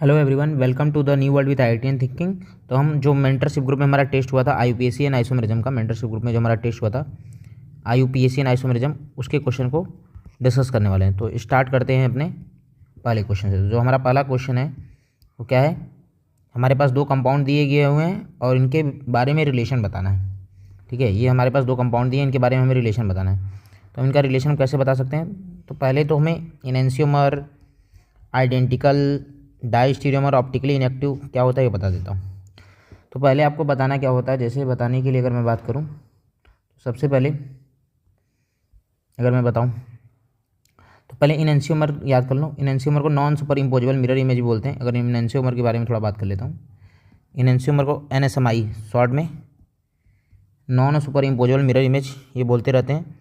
Hello everyone, welcome to the new world with IITian thinking. तो हम जो mentorship group में हमारा टेस्ट हुआ था आईयूपीएसी एंड आइसोमेरिज्म का, मेंटरशिप ग्रुप में जो हमारा टेस्ट हुआ था आईयूपीएसी एंड आइसोमेरिज्म, उसके क्वेश्चन को डिस्कस करने वाले हैं। तो स्टार्ट करते हैं अपने पहले क्वेश्चन से। जो हमारा पहला क्वेश्चन है वो क्या है, हमारे पास दो कंपाउंड दिए गए हुए हैं और इनके बारे में रिलेशन बताना है। ठीक है, ये हमारे पास दो कंपाउंड दिए हैं, इनके बारे में हमें रिलेशन बताना है। तो इनका रिलेशन कैसे बता सकते हैं? तो पहले तो हमें इनेंशियोमर, आइडेंटिकल, डाइस्टीरियोमर, ऑप्टिकली इनएक्टिव क्या होता है ये बता देता हूँ। तो पहले आपको बताना क्या होता है, जैसे बताने के लिए अगर मैं बात करूँ तो सबसे पहले अगर मैं बताऊँ तो पहले इनेंशियोमर याद कर लो। इनेंशियोमर को non super imposable mirror image बोलते हैं। अगर इनेंशियोमर के बारे में थोड़ा बात कर लेता हूँ, इनेंशियोमर को NSMI शॉर्ट में non super imposable mirror image ये बोलते रहते हैं,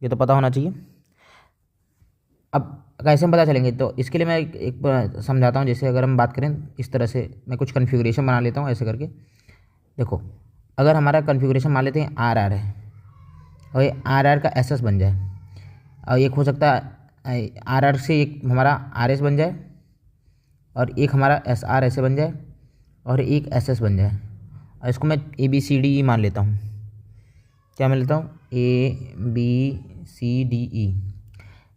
ये तो पता होना चाहिए। अब कैसे हम पता चलेंगे, तो इसके लिए मैं एक समझाता हूँ। जैसे अगर हम बात करें इस तरह से, मैं कुछ कन्फिगरेशन बना लेता हूँ ऐसे करके। देखो, अगर हमारा कन्फिगरेशन मान लेते हैं RR है और ये RR का SS बन जाए, और एक हो सकता है RR से एक हमारा RS बन जाए और एक हमारा SR ऐसे बन जाए और एक SS बन जाए, और इसको मैं ABCDE मान लेता हूँ। क्या मान लेता हूँ? ABCDE।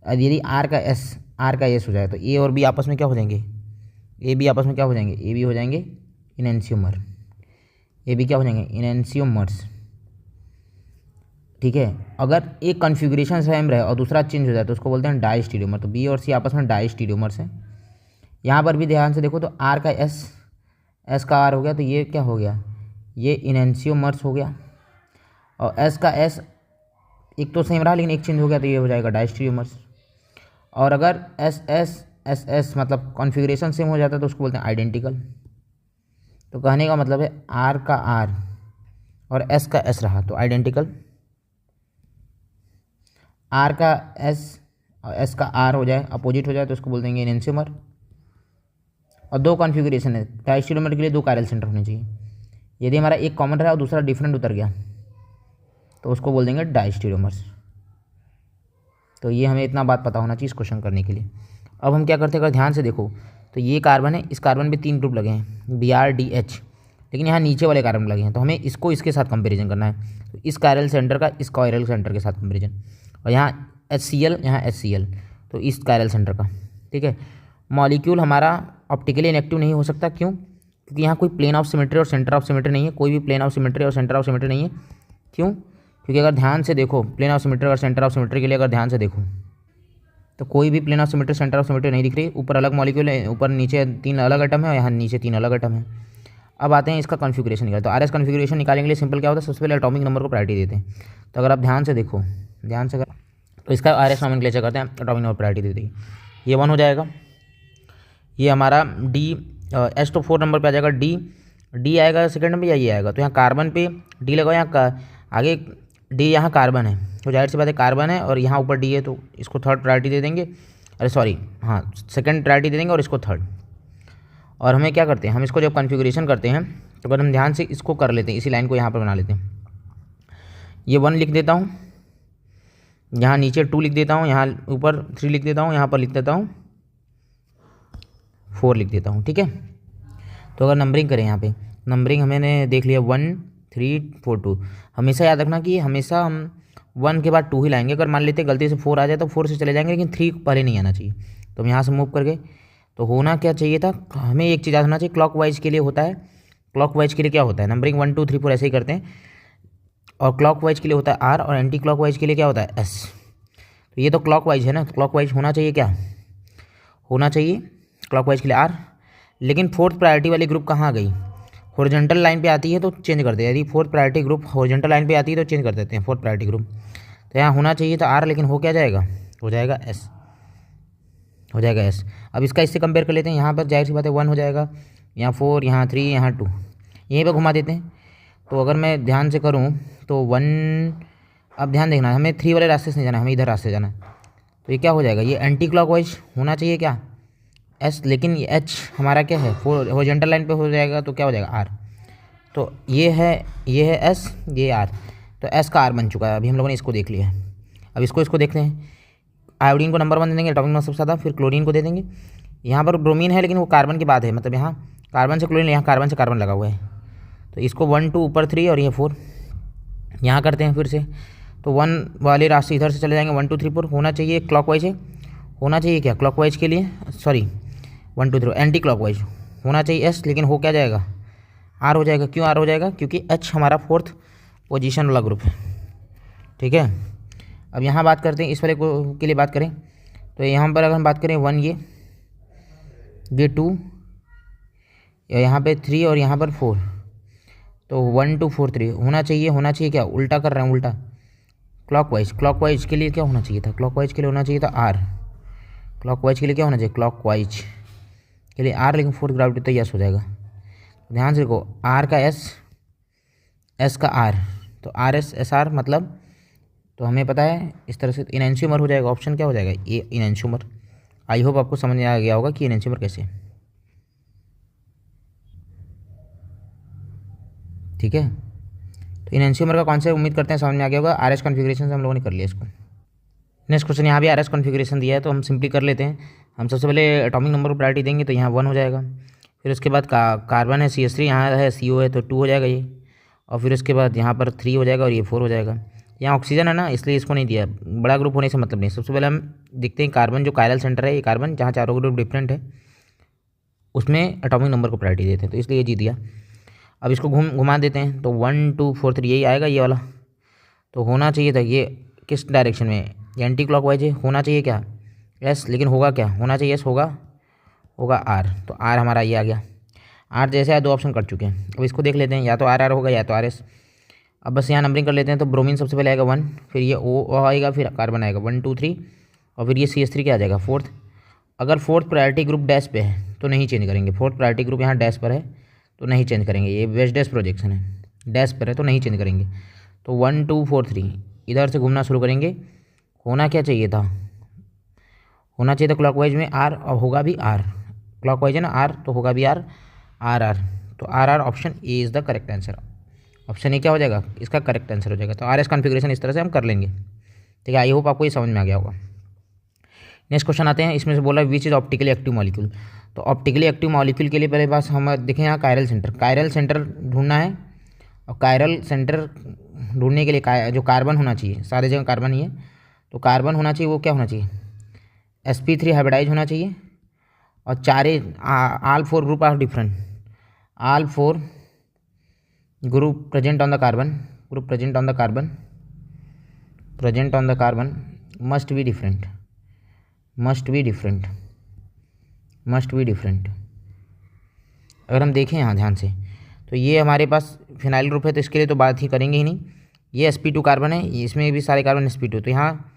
यदि R का S हो जाए तो A और B आपस में क्या हो जाएंगे? A B आपस में क्या हो जाएंगे? A B हो जाएंगे इनेंशियोमर, A B क्या हो जाएंगे? इनेंशियोमर्स। ठीक है, अगर एक कॉन्फ़िगरेशन सेम रहे और दूसरा चेंज हो जाए तो उसको बोलते हैं डाइस्टीरियोमर। तो B और C आपस में डाइस्टीरियोमर्स हैं। यहाँ पर भी ध्यान से देखो तो R का S का R हो गया, तो ये क्या हो गया? ये इनेंशियोमर्स हो गया। और S का S एक तो सेम रहा लेकिन एक चेंज हो गया, तो ये हो जाएगा डाइस्टीरियोमर्स। और अगर SS मतलब कॉन्फ़िगरेशन सेम हो जाता है तो उसको बोलते हैं आइडेंटिकल। तो कहने का मतलब है R का R और S का S रहा तो आइडेंटिकल, R का S और S का R हो जाए, अपोजिट हो जाए, तो उसको बोल देंगे इनेंशियोमर। और दो कॉन्फ़िगरेशन है, डाइस्टीरियोमर के लिए दो कायरल सेंटर होने चाहिए। यदि हमारा एक कॉमन रहा और दूसरा डिफरेंट उतर गया तो उसको बोल देंगे डाइस्टीरियोमर्स। तो ये हमें इतना बात पता होना चाहिए इस क्वेश्चन करने के लिए। अब हम क्या करते हैं, अगर ध्यान से देखो तो ये कार्बन है, इस कार्बन पे 3 ग्रुप लगे हैं BRDH, लेकिन यहाँ नीचे वाले कार्बन लगे हैं, तो हमें इसको इसके साथ कंपेरिजन करना है। तो इस कायरल सेंटर का इस कायरल सेंटर के साथ कंपेरिजन, और यहाँ HCl, यहाँ HCl, तो इस कायरल सेंटर का। ठीक है, मॉलिक्यूल हमारा ऑप्टिकली इनएक्टिव नहीं हो सकता, क्यों? क्योंकि यहाँ कोई प्लेन ऑफ सिमेट्री और सेंटर ऑफ सिमेट्री नहीं है, कोई भी प्लेन ऑफ सिमेट्री और सेंटर ऑफ सिमेट्री नहीं है। क्यों? क्योंकि अगर ध्यान से देखो, प्लेन ऑफ सिमेट्री और सेंटर ऑफ सिमेट्री के लिए अगर ध्यान से देखो तो कोई भी plane of symmetry centre of symmetry नहीं दिख रही। ऊपर अलग मॉलिक्यूल है, ऊपर नीचे 3 अलग एटम है और यहाँ नीचे 3 अलग एटम है। अब आते हैं इसका कॉन्फ़िगरेशन निकाल। तो RS कॉन्फ़िगरेशन निकालने के लिए सिंपल क्या होता है, सबसे पहले एटॉमिक नंबर को प्रायोरिटी देते हैं। तो अगर आप ध्यान से देखो, ध्यान से अगर, तो इसका RS नॉमेनक्लेचर करते हैं, एटॉमिक नंबर प्रायोरिटी देते हैं। ये 1 हो जाएगा, ये हमारा D, S तो 4 नंबर पर आ जाएगा, D आएगा सेकंड नंबर या ये आएगा। तो यहाँ कार्बन पे D लगाओ, यहाँ आगे D, यहाँ कार्बन है तो जाहिर सी बात है कार्बन है, और यहाँ ऊपर D है तो इसको थर्ड प्रायोरिटी दे देंगे, अरे सॉरी हाँ सेकंड प्रायोरिटी दे देंगे और इसको थर्ड। और हमें क्या करते हैं, हम इसको जब कॉन्फ़िगरेशन करते हैं तो अगर हम ध्यान से इसको कर लेते हैं, इसी लाइन को यहाँ पर बना लेते हैं। ये 1 लिख देता हूँ, यहाँ नीचे 2 लिख देता हूँ, यहाँ ऊपर 3 लिख देता हूँ, यहाँ पर लिख देता हूँ 4 लिख देता हूँ। ठीक है, तो अगर नंबरिंग करें, यहाँ पे नंबरिंग हमने देख लिया 1 3 4 2। हमेशा याद रखना कि हमेशा हम 1 के बाद 2 ही लाएंगे। अगर मान लेते गलती से 4 आ जाए तो 4 से चले जाएंगे, लेकिन 3 पहले नहीं आना चाहिए। तो हम यहाँ से मूव करके, तो होना क्या चाहिए था, हमें एक चीज़ याद होना चाहिए, क्लॉकवाइज के लिए होता है, क्लॉकवाइज के लिए क्या होता है, नंबरिंग 1 2 3 4 ऐसे ही करते हैं, और क्लॉकवाइज के लिए होता है R, और एंटी क्लॉकवाइज के लिए क्या होता है S। तो ये तो क्लॉकवाइज है ना, क्लॉकवाइज होना चाहिए, क्या होना चाहिए, क्लॉकवाइज के लिए R। लेकिन फोर्थ प्रायोरिटी वाली ग्रुप कहाँ गई, हॉरिजॉन्टल लाइन पे आती है तो चेंज कर दे। यदि fourth priority group horizontal line पे आती है तो चेंज कर देते हैं फोर्थ प्रायोरिटी ग्रुप। तो यहाँ होना चाहिए था R, लेकिन हो क्या जाएगा, हो जाएगा S, हो जाएगा S। अब इसका इससे कंपेयर कर लेते हैं, यहाँ पर जाहिर सी बात है 1 हो जाएगा, यहाँ 4, यहाँ 3, यहाँ 2, यहीं पर घुमा देते हैं। तो अगर मैं ध्यान से करूँ तो 1, अब ध्यान देखना, हमें 3 वाले रास्ते से नहीं जाना, हमें इधर रास्ते जाना है। तो ये क्या हो जाएगा, ये एंटी क्लॉकवाइज होना चाहिए क्या, S, लेकिन ये H हमारा क्या है, हॉरिजॉन्टल लाइन पे हो जाएगा, तो क्या हो जाएगा R। तो ये है S, ये R, तो S का R बन चुका है। अभी हम लोगों ने इसको देख लिया है। अब इसको देखते हैं। आयोडीन को नंबर 1 दे देंगे, एटॉमिक नंबर सबसे ज़्यादा, फिर क्लोरीन को दे देंगे, यहाँ पर ब्रोमीन है लेकिन वो कार्बन की बात है, मतलब यहाँ कार्बन से क्लोरीन, यहाँ कार्बन से कार्बन लगा हुआ है। तो इसको 1 2 ऊपर 3 और ये 4 यहाँ करते हैं फिर से। तो 1 वाले रास्ते इधर से चले जाएंगे, 1 2 3 4 होना चाहिए क्लॉकवाइज है, होना चाहिए क्या क्लॉकवाइज के लिए, सॉरी 1 2 3 एंटी क्लॉकवाइज होना चाहिए एस, लेकिन हो क्या जाएगा आर हो जाएगा। क्यों आर हो जाएगा? क्योंकि एच हमारा 4th पोजीशन वाला ग्रुप है। ठीक है, अब यहाँ बात करते हैं इस वाले को के लिए बात करें तो यहाँ पर अगर हम बात करें 1 ये 2 यहाँ पे 3 और यहाँ पर 4, तो 1 2 4 3 होना चाहिए क्या, उल्टा कर रहे हैं, उल्टा क्लॉकवाइज के लिए क्या होना चाहिए था, क्लॉकवाइज के लिए होना चाहिए था आर, क्लॉकवाइज के लिए क्या होना चाहिए, क्लॉकवाइज के लिए आर, लेकिन 4th ग्रेविटी तो यस हो जाएगा। ध्यान से देखो, आर का एस, एस का आर, तो आर एस एस आर मतलब, तो हमें पता है इस तरह से इनएंशियोमर हो जाएगा। ऑप्शन क्या हो जाएगा, ये इनएंशियोमर। आई होप आपको समझ में आ गया होगा कि इनएंशियोमर कैसे है। ठीक है, तो इनएंशियोमर का कॉन्सेप्ट उम्मीद करते हैं समझ में आ गया होगा। आर एस कॉन्फिगरेशन से हम लोगों ने कर लिया इसको। नेक्स्ट क्वेश्चन यहाँ भी आर एस कॉन्फिगरेशन दिया है, तो हम सिंपली कर लेते हैं। हम सबसे पहले एटॉमिक नंबर को प्रायोरिटी देंगे, तो यहाँ 1 हो जाएगा। फिर उसके बाद कार्बन है CH3, यहाँ है CO है तो 2 हो जाएगा ये। और फिर उसके बाद यहाँ पर 3 हो जाएगा और ये 4 हो जाएगा। यहाँ ऑक्सीजन है ना, इसलिए इसको नहीं दिया, बड़ा ग्रुप होने से मतलब नहीं। सबसे पहले हम देखते हैं कार्बन, जो कायरल सेंटर है, ये कार्बन जहाँ चारों ग्रुप डिफरेंट है, उसमें एटॉमिक नंबर को प्रायोरिटी देते हैं, तो इसलिए ये जी दिया। अब इसको घुमा देते हैं, तो 1 2 4 3 यही आएगा ये वाला। तो होना चाहिए था ये किस डायरेक्शन में, एंटी क्लॉकवाइज है, होना चाहिए क्या एस, लेकिन होगा क्या, होना चाहिए एस, होगा आर। तो आर हमारा ये आ गया। आर जैसे 2 ऑप्शन कर चुके हैं, अब इसको देख लेते हैं, या तो आर आर होगा या तो आर एस। अब बस यहाँ नंबरिंग कर लेते हैं, तो ब्रोमीन सबसे पहले आएगा 1, फिर ये ओ आएगा, फिर कार्बन आएगा 1 2 3, और फिर ये CH3 क्या आ जाएगा 4th। अगर 4th प्रायोरिटी ग्रुप डैश पे है तो नहीं चेंज करेंगे, 4th प्रायोरिटी ग्रुप यहाँ डैश पर है तो नहीं चेंज करेंगे, ये वेस्ट डैश प्रोजेक्शन है, डैश पर है तो नहीं चेंज करेंगे। तो 1 2 4 3 इधर से घूमना शुरू करेंगे। होना क्या चाहिए था, होना चाहिए था क्लॉकवाइज में आर, और होगा भी आर, क्लॉकवाइज है ना आर, तो होगा भी आर आर आर। तो R R option A is the correct answer. Option A क्या हो जाएगा, इसका करेक्ट आंसर हो जाएगा। तो आर एस कॉन्फिगरेशन इस तरह से हम कर लेंगे। ठीक है, आई होप आपको ये समझ में आ गया होगा। नेक्स्ट क्वेश्चन आते हैं, इसमें से बोला which is optically active molecule. तो ऑप्टिकली एक्टिव मॉलिक्यूल के लिए पहले बात हम देखें, यहाँ कायरल सेंटर ढूंढना है। और कायरल सेंटर ढूंढने के लिए जो कार्बन होना चाहिए, सारे जगह कार्बन ही है, तो कार्बन होना चाहिए, वो क्या होना चाहिए, sp3 हाइब्रिडाइज होना चाहिए। और all 4 group are different, all 4 group present on the carbon must be different, अगर हम देखें यहाँ ध्यान से, तो ये हमारे पास फिनाइल ग्रुप है, तो इसके लिए तो बात ही करेंगे ही नहीं। ये sp2 कार्बन है, इसमें भी सारे कार्बन sp2, तो यहाँ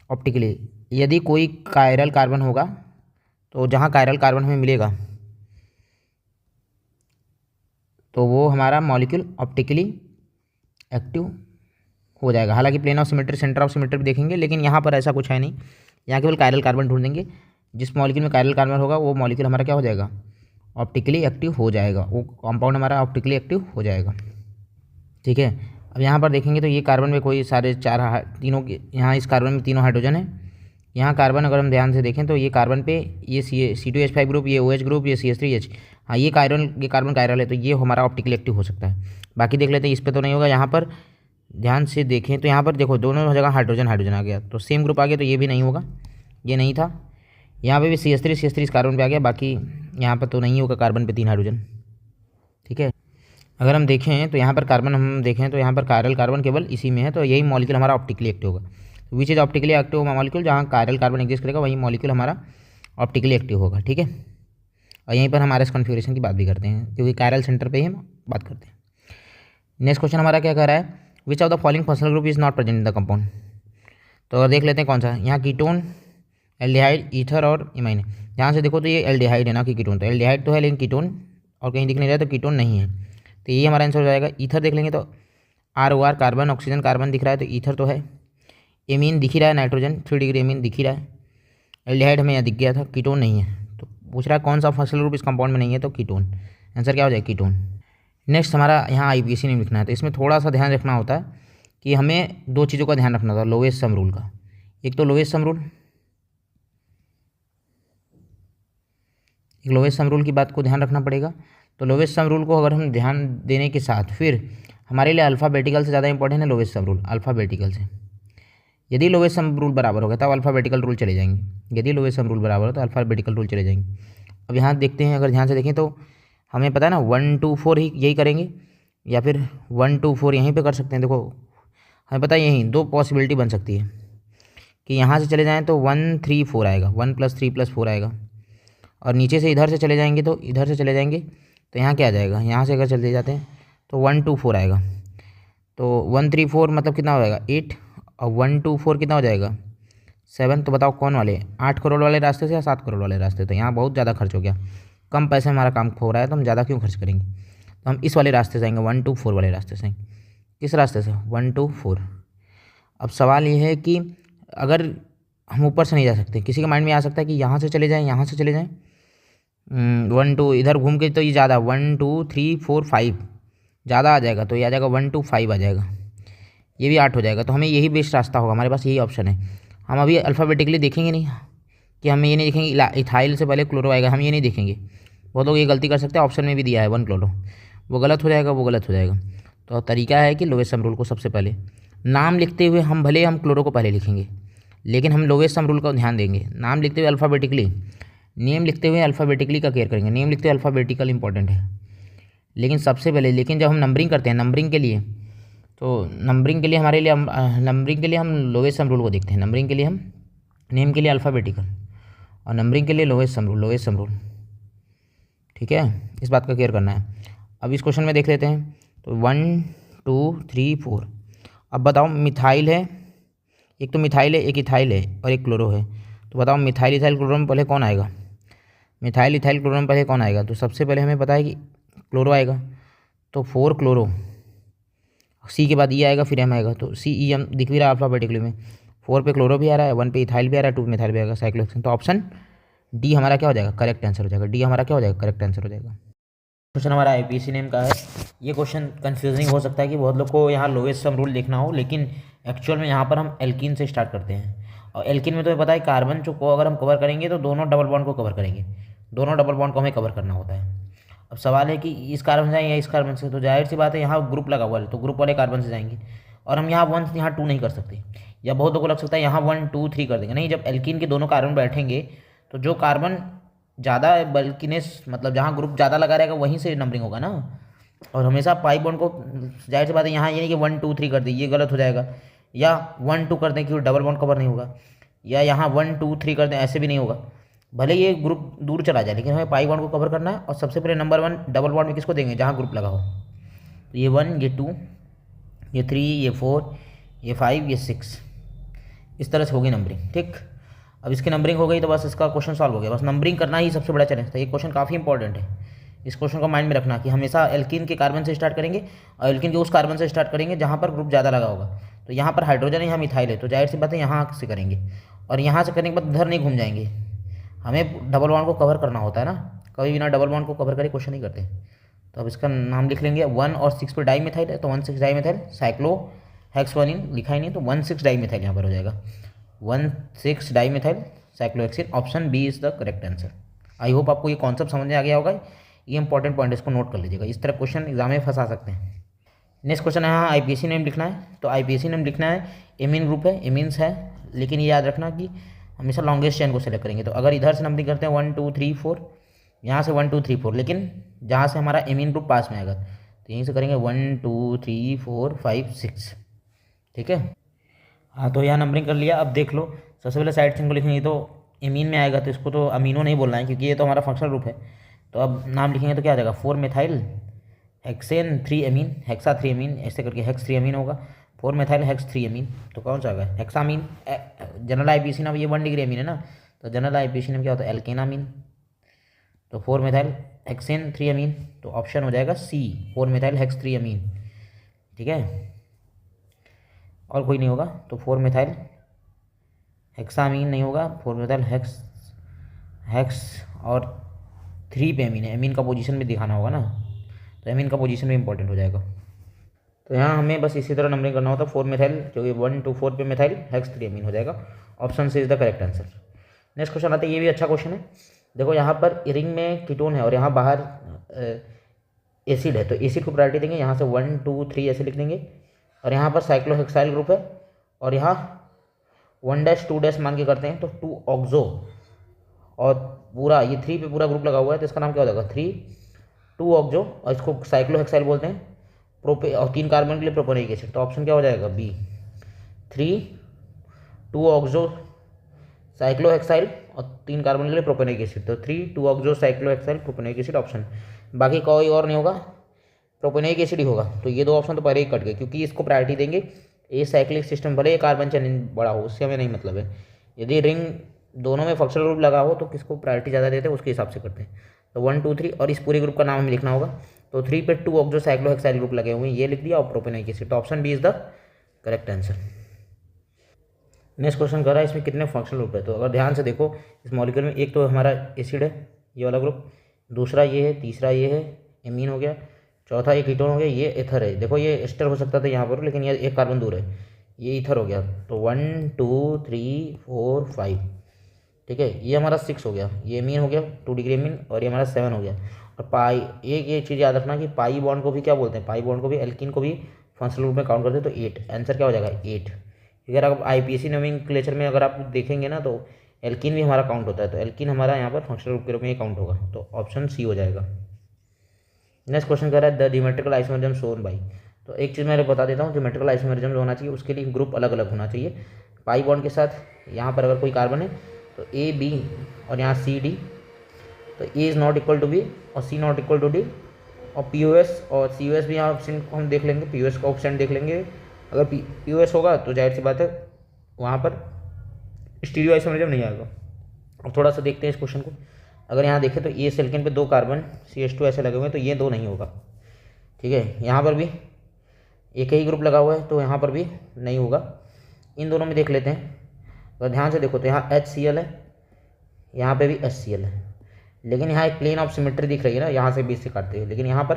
ऑप्टिकली यदि कोई कायरल कार्बन होगा, तो जहाँ कायरल कार्बन हमें मिलेगा तो वो हमारा मॉलिक्यूल ऑप्टिकली एक्टिव हो जाएगा। हालांकि plane of symmetry, centre of symmetry भी देखेंगे, लेकिन यहाँ पर ऐसा कुछ है नहीं, यहाँ केवल कायरल कार्बन ढूंढेंगे। जिस मॉलिक्यूल में कायरल कार्बन होगा वो मॉलिक्यूल हमारा क्या हो जाएगा, ऑप्टिकली एक्टिव हो जाएगा, वो कंपाउंड हमारा ऑप्टिकली एक्टिव हो जाएगा। ठीक है, अब यहाँ पर देखेंगे तो ये कार्बन में कोई सारे तीनों के, यहाँ इस कार्बन में तीनों हाइड्रोजन है। यहाँ कार्बन अगर हम ध्यान से देखें तो ये कार्बन पे ये C2H5 ग्रुप, ये OH ग्रुप, ये CH3H, हाँ ये कार्बन कायरल है, तो ये हमारा ऑप्टिकली एक्टिव हो सकता है। बाकी देख लेते हैं, इस पर तो नहीं होगा। यहाँ पर ध्यान से देखें तो यहाँ पर देखो दोनों जगह हाइड्रोजन आ गया, तो सेम ग्रुप आ गया, तो ये भी नहीं होगा, ये नहीं था। यहाँ पे भी CH3 इस कार्बन पे आ गया, बाकी यहाँ पर तो नहीं होगा, कार्बन पे 3 हाइड्रोजन। ठीक है, अगर हम देखें तो यहाँ पर कार्बन हम देखें तो यहाँ पर कायरल कार्बन केवल इसी में है, तो यही मॉलिक्यूल हमारा ऑप्टिकली एक्टिव होगा। Which is optically active molecule, जहाँ कायरल कार्बन एग्जिस्ट करेगा वही मॉलिक्यूल हमारा ऑप्टिकली एक्टिव होगा। ठीक है, और यहीं पर हम आर एस कॉन्फिगरेशन की बात भी करते हैं, क्योंकि कायरल सेंटर पे ही हम बात करते हैं। नेक्स्ट क्वेश्चन हमारा क्या कह रहा है, विच of the following functional group is not present in the compound. तो देख लेते हैं कौन सा, यहाँ कीटोन, एल्डिहाइड, ईथर और इमाइन है। ध्यान से देखो तो ये एल्डिहाइड है ना कि कीटोन, तो एल्डिहाइड तो है लेकिन कीटोन और कहीं दिख नहीं रहा है, तो कीटोन नहीं है, तो ये हमारा आंसर हो जाएगा। ईथर देख लेंगे तो ROR कार्बन, ऑक्सीजन कार्बन दिख रहा है, तो ईथर तो है। एमीन दिख ही रहा है, नाइट्रोजन 3 डिग्री एमीन दिख ही रहा है। एल्डिहाइड हमें यहाँ दिख गया था, कीटोन नहीं है, तो पूछ रहा है कौन सा फंक्शनल ग्रुप इस कंपाउंड में नहीं है, तो कीटोन। आंसर क्या हो जाएगा, कीटोन। नेक्स्ट हमारा यहाँ IPAC नेम लिखना है, तो इसमें थोड़ा सा ध्यान रखना होता है कि हमें 2 चीज़ों का ध्यान रखना होता है लोएस्ट सम रूल का। एक तो लोएस्ट सम रूल, एक लोवेस्ट सम रूल की बात को ध्यान रखना पड़ेगा। तो लोवेस्ट सम रूल को अगर हम ध्यान देने के साथ फिर हमारे लिए अल्फ़ाबेटिकल से ज़्यादा इंपॉर्टेंट है लोवेस्ट सम रूल, अल्फ़ाबेटिकल से। यदि लोवेस्ट सम रूल बराबर होगा तब अल्फ़ाबेटिकल रूल चले जाएंगे, यदि लोवेस्ट सम रूल बराबर हो तो अल्फ़ाबेटिकल रूल चले जाएंगे। अब यहाँ देखते हैं, अगर ध्यान से देखें तो हमें पता है ना 1 2 4 ही यही करेंगे, या फिर 1 2 4 यहीं पे कर सकते हैं। देखो हमें पता है यहीं दो पॉसिबिलिटी बन सकती है कि यहाँ से चले जाएँ तो 1 3 4 आएगा, 1 + 3 + 4 आएगा, और नीचे से इधर से चले जाएंगे तो इधर से चले जाएंगे तो यहाँ क्या आ जाएगा, यहाँ से अगर चले जाते हैं तो 1 2 4 आएगा। तो 1 3 4 मतलब कितना हो जाएगा 8, और 1 2 4 कितना हो जाएगा 7। तो बताओ कौन वाले, 8 करोड़ वाले रास्ते से या 7 करोड़ वाले रास्ते। तो यहाँ बहुत ज़्यादा खर्च हो गया, कम पैसे में हमारा काम हो रहा है तो हम ज़्यादा क्यों खर्च करेंगे। तो हम इस वाले रास्ते से आएंगे, 1 2 4 वाले रास्ते से। किस रास्ते से, 1 2 4। अब सवाल ये है कि अगर हम ऊपर से नहीं जा सकते, किसी के माइंड में आ सकता है कि यहाँ से चले जाएँ, यहाँ से चले जाएँ 1 2 इधर घूम के, तो ये ज़्यादा 1 2 3 4 5 ज़्यादा आ जाएगा, तो ये आ जाएगा 1 2 5 आ जाएगा, ये भी 8 हो जाएगा। तो हमें यही बेस्ट रास्ता होगा, हमारे पास यही ऑप्शन है। हम अभी अल्फ़ाबेटिकली देखेंगे नहीं कि हमें ये नहीं देखेंगे इथाइल से पहले क्लोरो आएगा, हम ये नहीं देखेंगे। बहुत लोग ये गलती कर सकते हैं, ऑप्शन में भी दिया है 1 क्लोरो, वो गलत हो जाएगा, वो गलत हो जाएगा। तो तरीका है कि लोवेस्ट सम रूल को सबसे पहले नाम लिखते हुए हम भले हम क्लोरो को पहले लिखेंगे, लेकिन हम लोवेस्ट सम रूल का ध्यान देंगे। नाम लिखते हुए अल्फ़ाबेटिकली, नेम लिखते हुए अल्फ़ाबेटिकली का केयर करेंगे। नेम लिखते हुए अल्फ़ाबेटिकल इंपॉर्टेंट है, लेकिन सबसे पहले, लेकिन जब हम नंबरिंग करते हैं नंबरिंग के लिए, तो नंबरिंग के लिए हमारे लिए नंबरिंग के लिए हम लोवेस्ट सम रूल को देखते हैं। नंबरिंग के लिए हम नेम के लिए अल्फ़ाबेटिकल और नंबरिंग के लिए lowest sum rule, lowest sum rule. ठीक है, इस बात का केयर करना है। अब इस क्वेश्चन में देख लेते हैं। तो 1 2 3 4। अब बताओ मिथाइल है, एक तो मिथाइल है, एक इथाइल है और एक क्लोरो है। तो बताओ मिथाइल इथाइल क्लोरो में पहले कौन आएगा, मिथाइल इथाइल क्लोरो में पहले कौन आएगा। तो सबसे पहले हमें पता है कि क्लोरो आएगा, तो 4 क्लोरो, सी के बाद ई आएगा, फिर एम आएगा। तो सी ई एम दिख भी रहा है अल्फ़ाबेटिकली में, 4 पे क्लोरो भी आ रहा है, 1 पे इथाइल भी आ रहा है, 2 पे मिथाइल भी आएगा, साइक्लोहेक्सेन। तो ऑप्शन डी हमारा क्या हो जाएगा, करेक्ट आंसर हो जाएगा। डी हमारा क्या हो जाएगा, करेक्ट आंसर हो जाएगा। क्वेश्चन हमारा आईपीसी नेम का है। ये क्वेश्चन कन्फ्यूजिंग हो सकता है कि बहुत लोग को यहाँ लोवेस्ट सम रूल देखना हो, लेकिन एक्चुअल में यहाँ पर हम एल्कीन से स्टार्ट करते हैं। और एल्कीन में तुम्हें पता है कार्बन को अगर हम कवर करेंगे तो दोनों डबल बॉन्ड को कवर करेंगे, दोनों डबल बॉन्ड को हमें कवर करना होता है। अब सवाल है कि इस कार्बन से जाएँ या इस कार्बन से, तो जाहिर सी बात है यहाँ ग्रुप लगा हुआ है तो ग्रुप वाले कार्बन से जाएंगे, और हम यहाँ 1 यहाँ 2 नहीं कर सकते। या बहुत लोगों को लग सकता है यहाँ 1 2 3 कर देंगे, नहीं, जब एल्कीन के दोनों कार्बन बैठेंगे तो जो कार्बन ज़्यादा बल्किनेस, मतलब जहाँ ग्रुप ज़्यादा लगा रहेगा वहीं से नंबरिंग होगा ना। और हमेशा पाई बॉन्ड को, जाहिर सी बात है यहाँ ये नहीं कि 1 2 3 कर दें, ये गलत हो जाएगा। या 1 2 कर दें क्योंकि डबल बॉन्ड कवर नहीं होगा, या यहाँ 1 2 3 कर दें, ऐसे भी नहीं होगा। भले ये ग्रुप दूर चला जाए लेकिन हमें पाई बॉन्ड को कवर करना है। और सबसे पहले नंबर 1 डबल बॉन्ड में किसको देंगे, जहाँ ग्रुप लगा हो। तो ये 1, ये 2, ये 3, ये 4, ये 5, ये 6, इस तरह से होगी नंबरिंग। ठीक, अब इसकी नंबरिंग हो गई तो बस इसका क्वेश्चन सॉल्व हो गया। बस नंबरिंग करना ही सबसे बड़ा चैलेंज था। ये क्वेश्चन काफ़ी इंपॉर्टेंट है, इस क्वेश्चन को माइंड में रखना कि हमेशा एल्कीन के कार्बन से स्टार्ट करेंगे और एल्कीन के उस कार्बन से स्टार्ट करेंगे जहाँ पर ग्रुप ज़्यादा लगा होगा। तो यहाँ पर हाइड्रोजन है, यहाँ मिथाइल है, तो जाहिर सी बात है यहाँ से करेंगे, और यहाँ से करने के बाद उधर नहीं घूम जाएंगे। हमें डबल बॉन्ड को कवर करना होता है ना, कभी बिना डबल बॉन्ड को कवर करे क्वेश्चन नहीं करते। तो अब इसका नाम लिख लेंगे। 1 और 6 पर डाई मिथाइल है तो 1 6 डाई मिथाइल साइक्लोहेक्सोनिन लिखा ही नहीं, तो 1 6 डाई मिथाइल यहाँ पर हो जाएगा, 1 6 di methyl cyclohexene. Option B is the correct answer. I hope आपको ये कॉन्सेप्ट समझ में आ गया होगा। ये इंपॉर्टेंट पॉइंट, इसको नोट कर लीजिएगा, इस तरह क्वेश्चन एग्जाम में फंसा सकते हैं। नेक्स्ट क्वेश्चन है, यहाँ आईपीसी नेम लिखना है। तो आईपीसी नेम लिखना है, एमीन ग्रुप है, एमीन्स है, लेकिन ये याद रखना कि हमेशा लॉन्गेस्ट चेन को सेलेक्ट करेंगे। तो अगर इधर से नंबरिंग करते हैं 1 2 3 4, यहाँ से 1 2 3 4, लेकिन जहाँ से हमारा एमीन ग्रुप पास में आएगा तो यहीं से करेंगे 1 2 3 4 5 6। ठीक है, हाँ, तो यहाँ नंबरिंग कर लिया। अब देख लो, सबसे पहले साइड चेन को लिखेंगे तो एमीन में आएगा, तो इसको तो अमीनो नहीं बोलना है क्योंकि ये तो हमारा फंक्शनल ग्रुप है। तो अब नाम लिखेंगे तो क्या आ जाएगा, 4 methyl hexane 3 amine, hexa 3 amine, ऐसे करके हेक्स 3 एमीन होगा, 4 मेथाइल हेक्स 3 एमीन। तो कौन सा आ गया, हेक्सामीन। जनरल आईपीसी नाम, ये 1 डिग्री एमीन है ना, तो जनरल आईपीसी नाम क्या होता है, एल्केनामीन। तो 4 मेथाइल हेक्सेन 3 एमीन, तो ऑप्शन हो जाएगा सी, 4 मेथाइल हेक्स 3 एमीन। ठीक है, और कोई नहीं होगा, तो 4 मेथाइल हेक्सामीन नहीं होगा, 4 मेथाइल हेक्स और 3 पे एमीन है, एमीन का पोजीशन भी दिखाना होगा ना, तो एमीन का पोजीशन भी इंपॉर्टेंट हो जाएगा। तो यहाँ हमें बस इसी तरह नंबरिंग करना होता है, 4 मेथाइल जो कि 1 2 4 पे मेथाइल हेक्स 3 एमीन हो जाएगा। Option C is the correct answer. Next question आता है, ये भी अच्छा क्वेश्चन है। देखो यहाँ पर रिंग में कीटोन है और यहाँ बाहर एसिड है, तो एसिड को प्रायोरिटी देंगे, यहाँ से 1 2 3 ऐसे लिख देंगे। और यहाँ पर साइक्लोहेक्साइल ग्रुप है और यहाँ 1-2 मान के करते हैं तो 2 ऑक्सो, और पूरा ये 3 पे पूरा ग्रुप लगा हुआ है तो इसका नाम क्या हो जाएगा 3 2 ऑक्सो, और इसको साइक्लोहेक्साइल बोलते हैं। प्रोपे और 3 कार्बन के लिए प्रोपेनिक एसिड, तो ऑप्शन क्या हो जाएगा बी, 3 2 ऑक्सो साइक्लोहेक्साइल और 3 कार्बन के लिए प्रोपेनिक एसिड, तो 3 2 ऑक्सो साइक्लोहेक्साइल प्रोपेनिक एसिड ऑप्शन। बाकी कोई और नहीं होगा, प्रोपेनिक एसिड ही होगा। तो ये 2 ऑप्शन तो पहले ही कट गए, क्योंकि इसको प्रायोरिटी देंगे ए साइक्लिक सिस्टम, भले ये कार्बन चेन बड़ा हो उससे हमें नहीं मतलब है। यदि रिंग दोनों में फंक्शनल ग्रुप लगा हो तो किसको प्रायोरिटी ज़्यादा देते हैं उसके हिसाब से करते हैं। तो 1 2 3 और इस पूरे ग्रुप का नाम हमें लिखना होगा। तो 3 पे 2 ऑक्सो साइक्लोहेक्साइल ग्रुप लगे हुए हैं, ये लिख दिया, और प्रोपेनिक एसिड, तो option B is the correct answer. Next question कर रहा है इसमें कितने फंक्शनल ग्रुप है। तो अगर ध्यान से देखो इस मॉलिक्यूल में एक तो हमारा एसिड है ये वाला ग्रुप, दूसरा ये है, तीसरा ये है एमीन हो गया, चौथा एक कीटोन हो गया, ये एथर है। देखो ये एस्टर हो सकता था यहाँ पर, लेकिन ये एक कार्बन दूर है, ये ईथर हो गया। तो 1 2 3 4 5, ठीक है, ये हमारा 6 हो गया, ये एमीन हो गया 2 डिग्री एमीन, और ये हमारा 7 हो गया। और पाई, एक ये चीज़ याद रखना कि पाई बॉन्ड को भी क्या बोलते हैं, पाई बॉन्ड को भी एल्कीन को भी फंक्शनल ग्रुप में काउंट करते हैं। तो 8 आंसर क्या हो जाएगा 8। अगर आप IPSC नोमेनक्लेचर में अगर आप देखेंगे ना तो एल्कीन भी हमारा काउंट होता है, तो एल्कीन हमारा यहाँ पर फंक्शनल ग्रुप के रूप में काउंट होगा, तो ऑप्शन सी हो जाएगा। नेक्स्ट क्वेश्चन कर रहा है the geometrical isomerism shown by. तो एक चीज़ मैं बता देता हूँ, ज्योमेट्रिकल आइसोमरिज्म जो होना चाहिए उसके लिए ग्रुप अलग अलग होना चाहिए। पाई बॉन्ड के साथ यहाँ पर अगर कोई कार्बन है तो AB और यहाँ CD, तो A is not equal to B और C not equal to D, और POS और COS भी यहाँ ऑप्शन को हम देख लेंगे, POS का ऑप्शन देख लेंगे। अगर POS होगा तो जाहिर सी बात है वहाँ पर स्टीरियो आइसोमरिज्म नहीं आएगा। अब थोड़ा सा देखते हैं इस क्वेश्चन को। अगर यहाँ देखें तो ये एल्केन पे 2 कार्बन CH2 ऐसे लगे हुए हैं, तो ये 2 नहीं होगा, ठीक है। यहाँ पर भी एक ही ग्रुप लगा हुआ है तो यहाँ पर भी नहीं होगा। इन दोनों में देख लेते हैं, अगर ध्यान से देखो तो यहाँ HCl है, यहाँ पे भी HCl है, लेकिन यहाँ एक प्लेन ऑफ सिमेट्री दिख रही है ना, यहाँ से बीच से काटते हैं, लेकिन यहाँ पर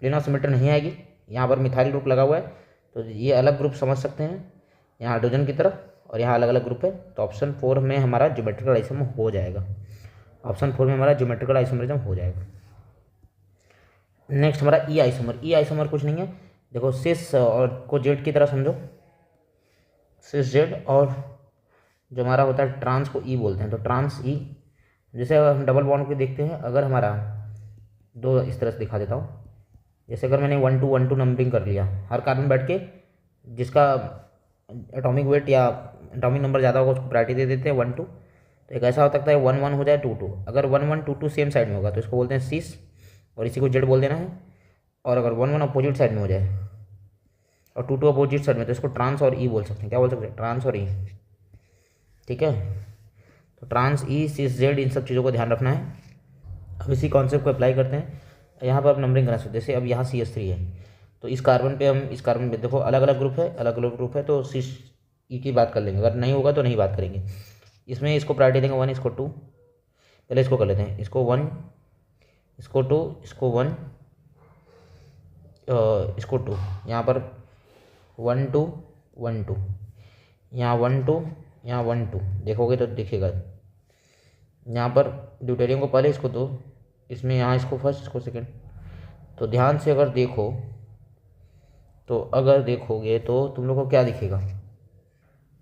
प्लेन ऑफ सिमेट्री नहीं आएगी। यहाँ पर मिथाइल ग्रुप लगा हुआ है, तो ये अलग ग्रुप समझ सकते हैं यहाँ हाइड्रोजन की तरफ, और यहाँ अलग अलग ग्रुप है। तो ऑप्शन 4 में हमारा ज्योमेट्रिकल आइसोमर हो जाएगा, ऑप्शन 4 में हमारा ज्योमेट्रिकल आइसोमरिज्म हो जाएगा। नेक्स्ट हमारा ई आइसोमर। ई आइसोमर कुछ नहीं है, देखो सिस और को जेड की तरह समझो, सिस जेड, और जो हमारा होता है ट्रांस को ई बोलते हैं, तो ट्रांस ई। जैसे हम डबल बॉन्ड को देखते हैं, अगर हमारा दो इस तरह से दिखा देता हूँ, जैसे अगर मैंने 1 2 1 2 नंबरिंग कर लिया, हर कार्बन बैठ के जिसका एटॉमिक वेट या एटॉमिक नंबर ज़्यादा होगा उसको प्रायोरिटी दे देते हैं 1 2। तो एक ऐसा हो सकता है 1 1 हो जाए 2 2। अगर 1 1 2 2 सेम साइड में होगा तो इसको बोलते हैं सिस, और इसी को जेड बोल देना है। और अगर 1 1 अपोजिट साइड में हो जाए और 2 2 अपोजिट साइड में, तो इसको ट्रांस और ई बोल सकते हैं। क्या बोल सकते हैं, ट्रांस और ई, ठीक है। तो ट्रांस ई सिस जेड, इन सब चीज़ों को ध्यान रखना है। अब इसी कॉन्सेप्ट को अप्लाई करते हैं यहाँ पर, अब नंबरिंग करना सकते। जैसे अब यहाँ CH3 है, तो इस कार्बन पे हम इस कार्बन पे देखो अलग अलग ग्रुप है, अलग अलग ग्रुप है, तो सिस ई की बात कर लेंगे, अगर नहीं होगा तो नहीं बात करेंगे। इसमें इसको प्रायोरिटी देंगे 1, इसको 2, पहले इसको कर लेते हैं, इसको 1, इसको 2, इसको 1, इसको 2, यहाँ पर 1 2 1 2, यहाँ 1 2, यहाँ 1 2, देखोगे तो दिखेगा। यहाँ पर ड्यूटेरियम को पहले, इसको 2, इसमें यहाँ इसको फर्स्ट, इसको सेकंड। तो ध्यान से अगर देखो तो अगर देखोगे तो तुम लोग को क्या दिखेगा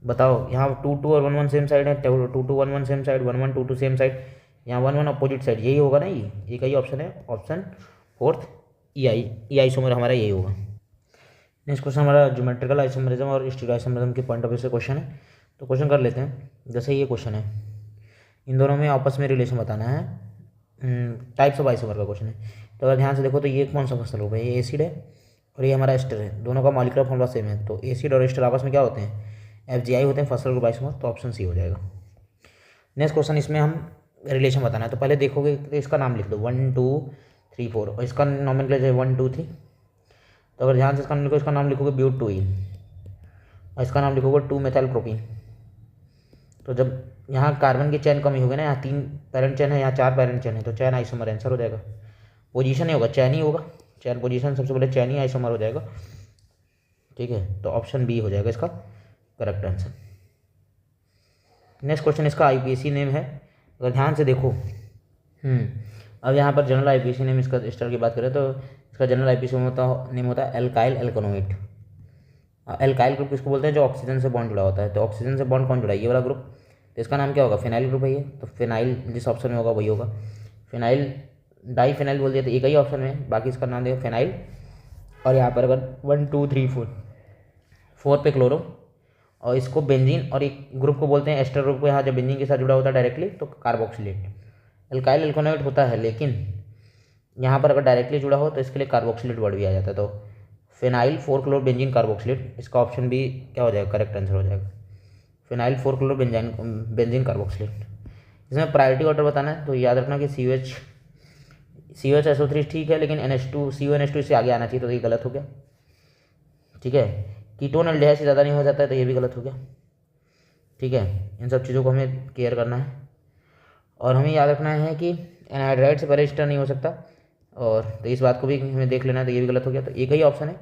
बताओ। यहाँ 2 2 और 1 1 सेम साइड है, 2 2 1 1 सेम साइड, 1 1 2 2 सेम साइड, यहाँ 1 1 अपोजिट साइड, यही होगा ना, ये का ही ऑप्शन है, ऑप्शन 4 ई आइसोमर हमारा यही होगा। नेक्स्ट क्वेश्चन हमारा ज्योमेट्रिकल आइसोमरिज्म और स्टीरियो आइसोमरिज्म के पॉइंट ऑफ व्यू से क्वेश्चन है। तो क्वेश्चन कर लेते हैं। जैसे ये क्वेश्चन है, इन दोनों में आपस में रिलेशन बताना है, टाइप्स ऑफ आइसोमर का क्वेश्चन है। तो अगर ध्यान से देखो तो ये कौन सा फंक्शनल ग्रुप है, ये एसिड है और ये हमारा एस्टर है, दोनों का मॉलिक्यूलर फॉर्मूला सेम है। तो एसिड और एस्टर आपस में क्या होते हैं, FGI होते हैं, फंक्शनल ग्रुप आइसोमर, तो ऑप्शन सी हो जाएगा। नेक्स्ट क्वेश्चन, इसमें हम रिलेशन बताना है। तो पहले देखोगे तो इसका नाम लिख दो 1 2 3 4, और इसका नॉमेनक्लेचर है 1 2 3। तो अगर ध्यान से इसका नाम लिखोगे ब्यूटोइल, और इसका नाम लिखोगे 2 मेथाइल प्रोपीन। तो जब यहाँ कार्बन की चैन कमी होगी ना, यहाँ 3 पैरेंट चैन है, यहाँ 4 पैरेंट चैन है, तो चैन आइसोमर आंसर हो जाएगा। पोजीशन नहीं होगा, चैन ही होगा, चैन पोजीशन सबसे पहले चैन ही आइसोमर हो जाएगा, ठीक है। तो ऑप्शन बी हो जाएगा इसका करेक्ट आंसर। नेक्स्ट क्वेश्चन, इसका IPSC नेम है। अगर ध्यान से देखो अब यहाँ पर जनरल आईपीसी नेम इसका स्टार की बात करें तो इसका जनरल आईपीसी नेम होता है एल्काइल एल्कोनोइट। एल्काइल ग्रुप किसको बोलते हैं, जो ऑक्सीजन से बॉन्ड जुड़ा होता है। तो ऑक्सीजन से बॉन्ड कौन जुड़ा है, ये वाला ग्रुप, तो इसका नाम क्या होगा, फिनाइल ग्रुप है ये। तो फिनाइल जिस ऑप्शन में होगा वही होगा। फिनाइल डाई फिनाइल बोल दिया तो एक ही ऑप्शन में, बाकी इसका नाम देखो फिनाइल। और यहाँ पर अगर 1 2 3 4 पे क्लोरो, और इसको बेंजीन, और एक ग्रुप को बोलते हैं एस्टर ग्रुप को, यहाँ जब बेंजीन के साथ जुड़ा होता है डायरेक्टली तो कार्बोक्सिलेट। एल्काइल एल्कोनोइट होता है, लेकिन यहाँ पर अगर डायरेक्टली जुड़ा हो तो इसके लिए कार्बोक्सिलेट वर्ड भी आ जाता है। तो फिनाइल 4 क्लोरो बेंजीन कार्बोक्सिलेट, इसका ऑप्शन भी क्या हो जाएगा, करेक्ट आंसर हो जाएगा। Phenyl 4 chloro benzene carboxylate. इसमें प्रायोरिटी ऑर्डर बताना है, तो याद रखना कि COHSO3 ठीक है, लेकिन NH2 CONH2 इससे आगे आना चाहिए, तो ये गलत हो गया। ठीक है, कीटोन एल्डिहाइड से ज़्यादा नहीं हो जाता है, तो ये भी गलत हो गया। ठीक है, इन सब चीज़ों को हमें केयर करना है। और हमें याद रखना है कि एनहाइड्राइड से पहले एस्टर नहीं हो सकता, और तो इस बात को भी हमें देख लेना है, तो ये भी गलत हो गया। तो एक ही ऑप्शन है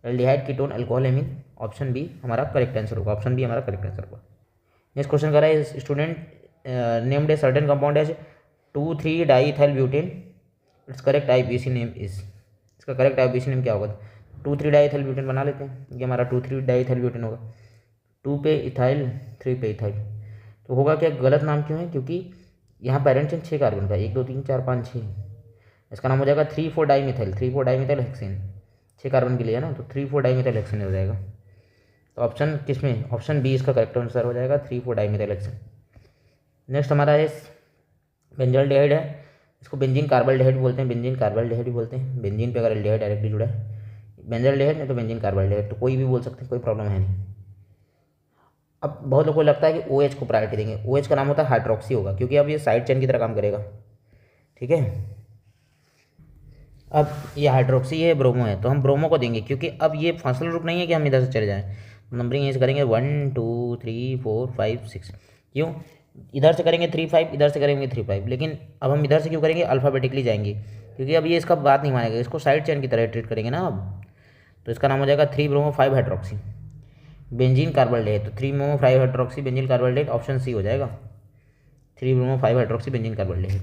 aldehyde ketone alcohol amine, option B हमारा करेक्ट आंसर होगा। ऑप्शन बी हमारा करेक्ट आंसर होगा। नेक्स्ट क्वेश्चन कर रहा है student named a certain compound as 2,3 diethyl butane, its correct IPC name is, इसका करेक्ट आईपीसी नेम क्या होगा, 2,3 डाईइथाइल ब्यूटेन बना लेते हैं। ये हमारा 2,3 डाईइथाइल ब्यूटेन होगा, 2 पे इथाइल 3 पे इथाइल। तो होगा क्या, गलत नाम क्यों है, क्योंकि यहाँ पेरेंट चेन 6 कार्बन का, 1 2 3 4 5 6, इसका नाम हो जाएगा 3,4 डाईमिथाइल 3,4 डाईमिथाइल हेक्सेन, 6 कार्बन के लिए है ना, तो 3,4 डाईमिथाइल हेक्सेन हो जाएगा। तो ऑप्शन किस में, ऑप्शन बी इसका करेक्ट आंसर हो जाएगा, 3,4 डाईमिथाइल हेक्सेन। नेक्स्ट हमारा है बेंजल्डिहाइड है, इसको बेंजीन कार्बल्डिहाइड बोलते हैं, बेंजीन कार्बल्डिहाइड भी बोलते हैं। बेंजीन पे अगर एल्डिहाइड डायरेक्टली जुड़ा है, बेंजल्डिहाइड नहीं तो बेंजीन कार्बल्डिहाइड, तो कोई भी बोल सकते हैं, कोई प्रॉब्लम है नहीं। अब बहुत लोगों को लगता है कि OH को प्रायोरिटी देंगे, OH का नाम होता है हाइड्रोक्सी होगा, क्योंकि अब ये साइड चेन की तरह काम करेगा। ठीक है, अब ये हाइड्रोक्सी है, ब्रोमो है, तो हम ब्रोमो को देंगे, क्योंकि अब ये फंक्शनल ग्रुप नहीं है कि हम इधर से चले जाएँ। नंबरिंग ऐसे करेंगे 1 2 3 4 5 6, क्यों इधर से करेंगे 3 5, इधर से करेंगे 3 5, लेकिन अब हम इधर से क्यों करेंगे, अल्फ़ाबेटिकली जाएंगे, क्योंकि अब ये इसका बात नहीं मानेगा, इसको साइड चेन की तरह ट्रीट करेंगे ना अब। तो इसका नाम हो जाएगा 3 ब्रोमो 5 हाइड्रोक्सी बेंजीन कार्बल्डिहाइड। तो 3 bromo 5 hydroxy benzene carbaldehyde, option C हो जाएगा, 3 ब्रोमो 5 हाइड्रोक्सी बेंजीन कार्बल्डिहाइड।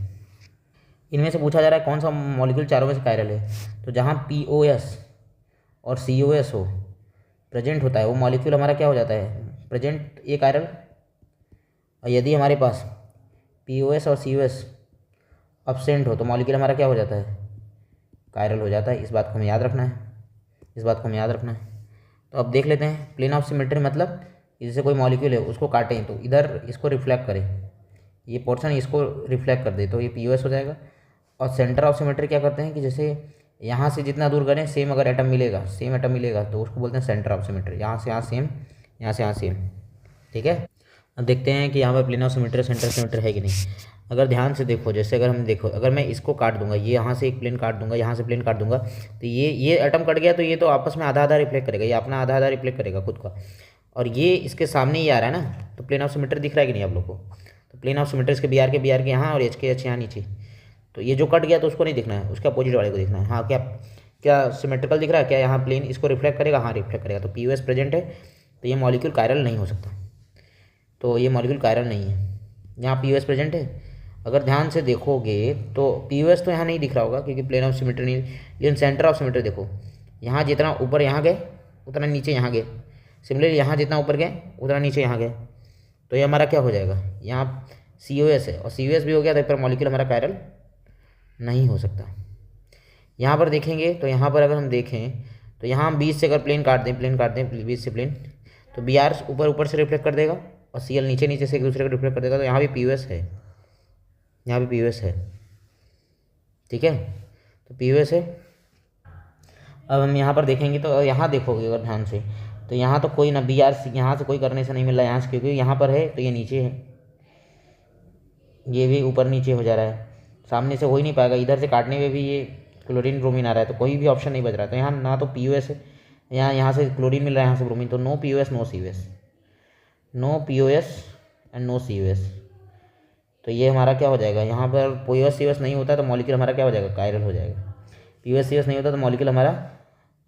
इनमें से पूछा जा रहा है कौन सा मॉलिक्यूल चारों में से कायरल है, तो जहाँ POS और COS हो प्रेजेंट होता है, वो मॉलिक्यूल हमारा क्या हो जाता है, प्रेजेंट ए कायरल। और यदि हमारे पास POS और COS अब्सेंट हो तो मॉलिक्यूल हमारा क्या हो जाता है, कायरल हो जाता है। इस बात को हमें याद रखना है, इस बात को हमें याद रखना है। तो अब देख लेते हैं प्लेन ऑफ सिमेट्री, मतलब जैसे कोई मॉलिक्यूल है उसको काटें तो इधर इसको रिफ्लेक्ट करें, ये पोर्शन इसको रिफ्लेक्ट कर दे, तो ये POS हो जाएगा। और सेंटर ऑफ सिमेट्री क्या करते हैं कि जैसे यहाँ से जितना दूर करें सेम अगर एटम मिलेगा, सेम एटम मिलेगा, तो उसको बोलते हैं सेंटर ऑफ सिमेट्री। यहाँ से यहाँ सेम, यहाँ से यहाँ सेम। ठीक है, अब देखते हैं कि यहाँ पर plane of symmetry centre symmetry है कि नहीं। अगर ध्यान से देखो, जैसे अगर हम देखो, अगर मैं इसको काट दूंगा, ये यहाँ से एक प्लेन काट दूंगा, यहाँ से प्लेन काट दूंगा, तो ये एटम कट गया, तो ये तो आपस में आधा आधा रिफ्लेक्ट करेगा, ये अपना आधा आधा रिफ्लेक्ट करेगा खुद का, और ये इसके सामने ही आ रहा है ना, तो प्लेन ऑफ सिमेट्री दिख रहा है कि नहीं आप लोग को। तो प्लेन ऑफ सिमेट्री इसके BR के यहाँ और H यहाँ नीचे, तो ये जो कट गया तो उसको नहीं दिखना है, उसके अपोजिट वाले को दिखना है। हाँ, क्या क्या सिमेट्रिकल दिख रहा है, क्या यहाँ प्लेन इसको रिफ्लेक्ट करेगा, हाँ रिफ्लेक्ट करेगा, तो POS प्रेजेंट है, तो ये मॉलिक्यूल कायरल नहीं हो सकता, तो ये मॉलिक्यूल कायरल नहीं है। यहाँ POS प्रेजेंट है, अगर ध्यान से देखोगे तो POS तो यहाँ नहीं दिख रहा होगा क्योंकि प्लेन ऑफ सिमेट्री नहीं, लेकिन सेंटर ऑफ सिमेट्री देखो, यहाँ जितना ऊपर यहाँ गए उतना नीचे यहाँ गए, सिमिलरली यहाँ जितना ऊपर गए उतना नीचे यहाँ गए, तो ये हमारा क्या हो जाएगा, यहाँ COS है और COS भी हो गया, तो पर मॉलिक्यूल हमारा कायरल नहीं हो सकता। यहाँ पर देखेंगे तो यहाँ पर अगर हम देखें तो यहाँ हम 20 से अगर प्लेन काट दें 20 से प्लेन, तो BR ऊपर से रिफ्लेक्ट कर देगा और CL नीचे से एक दूसरे को रिफ्लेक्ट कर देगा, तो यहाँ भी POS है, यहाँ भी POS है। ठीक है, तो POS है। अब हम यहाँ पर देखेंगे तो यहाँ देखोगे अगर ध्यान से, तो यहाँ तो कोई ना BR यहाँ से कोई करने से नहीं मिल रहा है, यहाँ से क्योंकि यहाँ पर है तो ये नीचे है, ये भी ऊपर नीचे हो जा रहा है, सामने से हो ही नहीं पाएगा, इधर से काटने में भी ये क्लोरीन ब्रोमीन आ रहा है, तो कोई भी ऑप्शन नहीं बच रहा है। तो यहाँ ना तो POS है, यहाँ से क्लोरीन मिल रहा है, यहाँ से ब्रोमीन, तो no POS no COS, no POS and no COS। तो ये हमारा क्या हो जाएगा, यहाँ पर POS COS नहीं होता तो मॉलिक्यूल हमारा क्या हो जाएगा, कायरल हो जाएगा। POS COS नहीं होता तो मॉलिक्यूल हमारा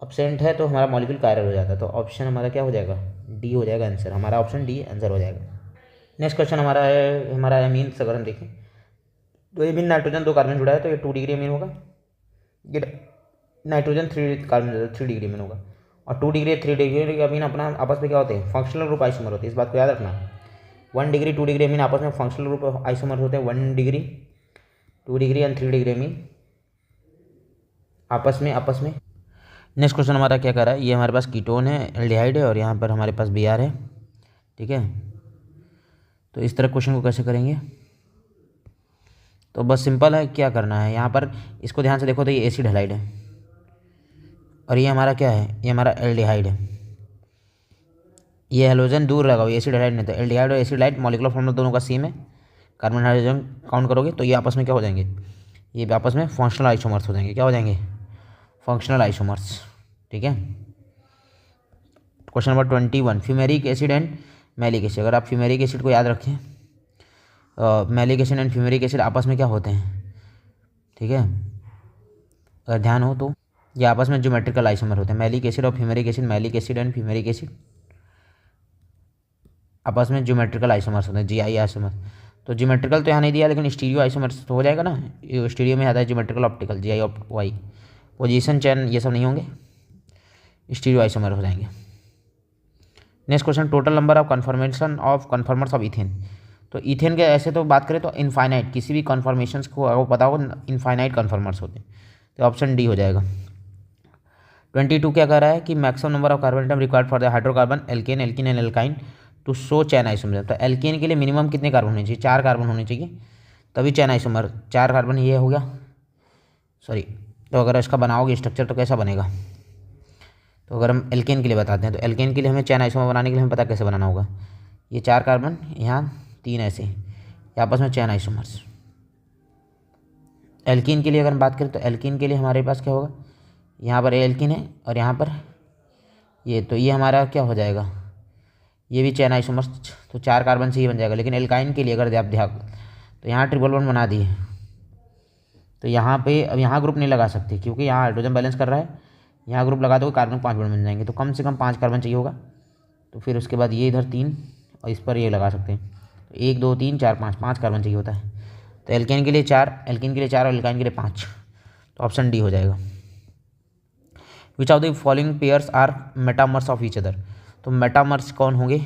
अब्सेंट है, तो हमारा मॉलिक्यूल कायरल हो जाता है। तो ऑप्शन हमारा क्या हो जाएगा, D हो जाएगा आंसर, हमारा ऑप्शन D आंसर हो जाएगा। नेक्स्ट क्वेश्चन हमारा है, हमारा एमीन्स अगर हम देखें, तो एमीन नाइट्रोजन 2 कार्बन जुड़ा है तो ये 2 डिग्री एमीन होगा, ये नाइट्रोजन 3 कार्बन 3 डिग्री एमीन होगा। और 2 डिग्री 3 डिग्री अमीन अपना आपस में क्या होते हैं, फंक्शनल ग्रुप आइसोमर होते हैं, इस बात को याद रखना। 1 डिग्री 2 डिग्री अमीन आपस में फंक्शनल ग्रुप आइसोमर होते हैं। 1 degree 2 degree and 3 degree amine आपस में। नेक्स्ट क्वेश्चन हमारा क्या कर रहा है, ये हमारे पास कीटोन है, एल्डिहाइड है, और यहाँ पर हमारे पास Br है। ठीक है, तो इस तरह क्वेश्चन को कैसे करेंगे, तो बस सिंपल है, क्या करना है यहाँ पर, इसको ध्यान से देखो तो ये एसिड हैलाइड है और ये हमारा क्या है, ये हमारा एल्डिहाइड है। ये हेलोजन दूर लगाओ, एसिड हैलाइड नहीं, तो एल्डिहाइड और एसिड हैलाइड मॉलिक्यूलर फॉर्मूला दोनों का सेम है। कार्बन हाइड्रोजन काउंट करोगे तो ये आपस में क्या हो जाएंगे, ये आपस में फंक्शनल आइसोमर्स हो जाएंगे। क्या हो जाएंगे, फंक्शनल आइसोमर्स। ठीक है, question number 21, fumaric acid and malic acid. अगर आप फ्यूमेरिक एसिड को याद रखें, malic acid and fumaric acid आपस में क्या होते हैं, ठीक है, अगर ध्यान हो तो ये आपस में ज्योमेट्रिकल आइसोमर होते हैं। मैलिक एसिड और fumaric acid, malic acid and fumaric acid आपस में ज्योमेट्रिकल आइसोमर्स होते हैं, GI आइसोमर। तो ज्योमेट्रिकल तो यहाँ नहीं दिया, लेकिन स्टीरियो आइसोमर्स तो हो जाएगा ना, स्टीरियो में आता है geometrical optical, GI y, position chain ये सब नहीं होंगे, स्टीरियो आइसोमर हो जाएंगे। Next question, total number of conformers of ethane. तो इथेन के ऐसे तो बात करें तो इनफाइनाइट, किसी भी कन्फर्मेशंस को अगर पता हो इनफाइनाइट कन्फर्मर्स होते हैं, तो ऑप्शन डी हो जाएगा। 22 क्या कह रहा है कि maximum number of carbon atom required for the hydrocarbon alkene and alkyne to show chain isomer. तो एल्केन के लिए मिनिमम कितने कार्बन होने चाहिए, 4 कार्बन होने चाहिए, तभी चैन आइसोमर। 4 कार्बन ये हो गया, सॉरी। तो अगर इसका बनाओगे स्ट्रक्चर तो कैसा बनेगा, तो अगर हम एल्केन के लिए बताते हैं तो एल्केन के लिए हमें चैन आइसोमर बनाने के लिए हमें पता कैसे बनाना होगा, ये 4 कार्बन यहाँ 3 ऐसे, ये आपस में चैन आइसोमर्स। एल्कीन के लिए अगर हम बात करें तो एल्कीन के लिए हमारे पास क्या होगा, यहाँ पर एल्कीन है और यहाँ पर ये, तो ये हमारा क्या हो जाएगा, ये भी चैन आइसोमर्स, तो 4 कार्बन से ही बन जाएगा। लेकिन एल्काइन के लिए अगर आप ध्यान, तो यहाँ ट्रिपल बॉन्ड बना दिए, तो यहाँ पे अब यहाँ ग्रुप नहीं लगा सकते क्योंकि यहाँ हाइड्रोजन बैलेंस कर रहा है, यहाँ ग्रुप लगा दो कार्बन 5 बॉन्ड बन जाएंगे, तो कम से कम 5 कार्बन चाहिए होगा। तो फिर उसके बाद ये इधर 3 और इस पर ये लगा सकते हैं, तो 1 2 3 4 5 कार्बन चाहिए होता है। तो एल्केन के लिए 4, एल्केन के लिए 4 और एल्काइन के लिए 5, तो ऑप्शन डी हो जाएगा। Which of the following pairs are metamers of each other. तो मेटामर्स कौन होंगे,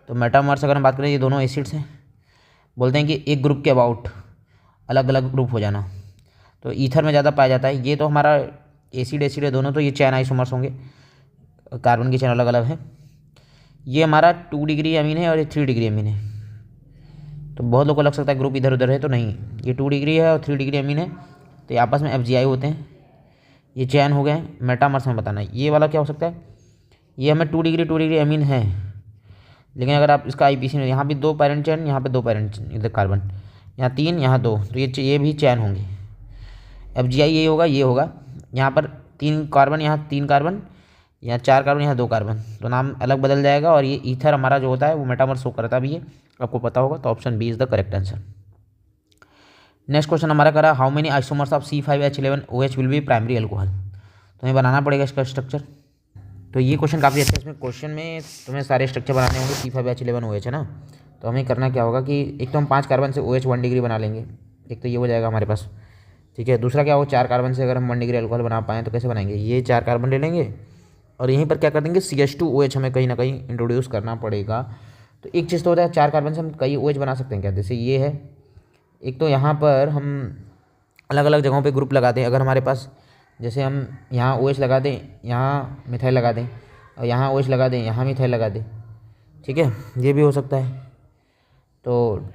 तो मेटामर्स अगर हम बात करें, ये दोनों एसिड्स हैं, बोलते हैं कि एक ग्रुप के अबाउट अलग अलग ग्रुप हो जाना, तो ईथर में ज़्यादा पाया जाता है। ये तो हमारा एसिड है दोनों, तो ये चैन आइसोमर्स होंगे, कार्बन की चैन अलग अलग है। ये हमारा 2 डिग्री अमीन है और ये 3 डिग्री अमीन है, तो बहुत लोगों को लग सकता है ग्रुप इधर उधर है, तो नहीं, ये 2 डिग्री है और 3 डिग्री अमीन है, तो ये आपस में FGI होते हैं, ये चैन हो गए। मेटामर्स में बताना है ये वाला क्या हो सकता है, ये हमें 2 डिग्री अमीन है, लेकिन अगर आप इसका IPC में, यहाँ भी 2 पैरेंट चैन, यहाँ पे 2 पैरेंट इधर कार्बन, यहाँ 3 यहाँ 2, तो ये भी चैन होंगे। FGI ये होगा, ये होगा, यहाँ पर 3 कार्बन, यहाँ 3 कार्बन, यहाँ 4 कार्बन, यहाँ 2 कार्बन, तो नाम अलग बदल जाएगा। और ये ईथर हमारा जो होता है वो मेटामर शो करता भी है, आपको पता होगा, तो option B is the correct answer. Next question हमारा करा, how many isomers of C5H11OH will be primary alcohol. तो हमें बनाना पड़ेगा इसका स्ट्रक्चर। तो ये क्वेश्चन काफ़ी अच्छा है, इसमें क्वेश्चन में तुम्हें सारे स्ट्रक्चर बनाने होंगे C5H11OH, है ना। तो हमें करना क्या होगा कि एक तो हम 5 कार्बन से OH 1 डिग्री बना लेंगे, एक तो ये हो जाएगा हमारे पास, ठीक है। दूसरा क्या हो, 4 कार्बन से अगर हम 1 डिग्री अल्कोहल बना पाएँ तो कैसे बनाएंगे, ये 4 कार्बन ले लेंगे और यहीं पर क्या कर देंगे, CH2OH हमें कहीं ना कहीं इंट्रोड्यूस करना पड़ेगा। तो एक चीज़ तो होता है 4 कार्बन से हम कई OH बना सकते हैं क्या, जैसे ये है, एक तो यहाँ पर हम अलग अलग जगहों पे ग्रुप लगा दें। अगर हमारे पास जैसे हम यहाँ OH लगा दें, यहाँ मिथाइल लगा दें, और यहाँ OH लगा दें, यहाँ मिथाइल लगा दें, ठीक है, ये भी हो सकता है। तो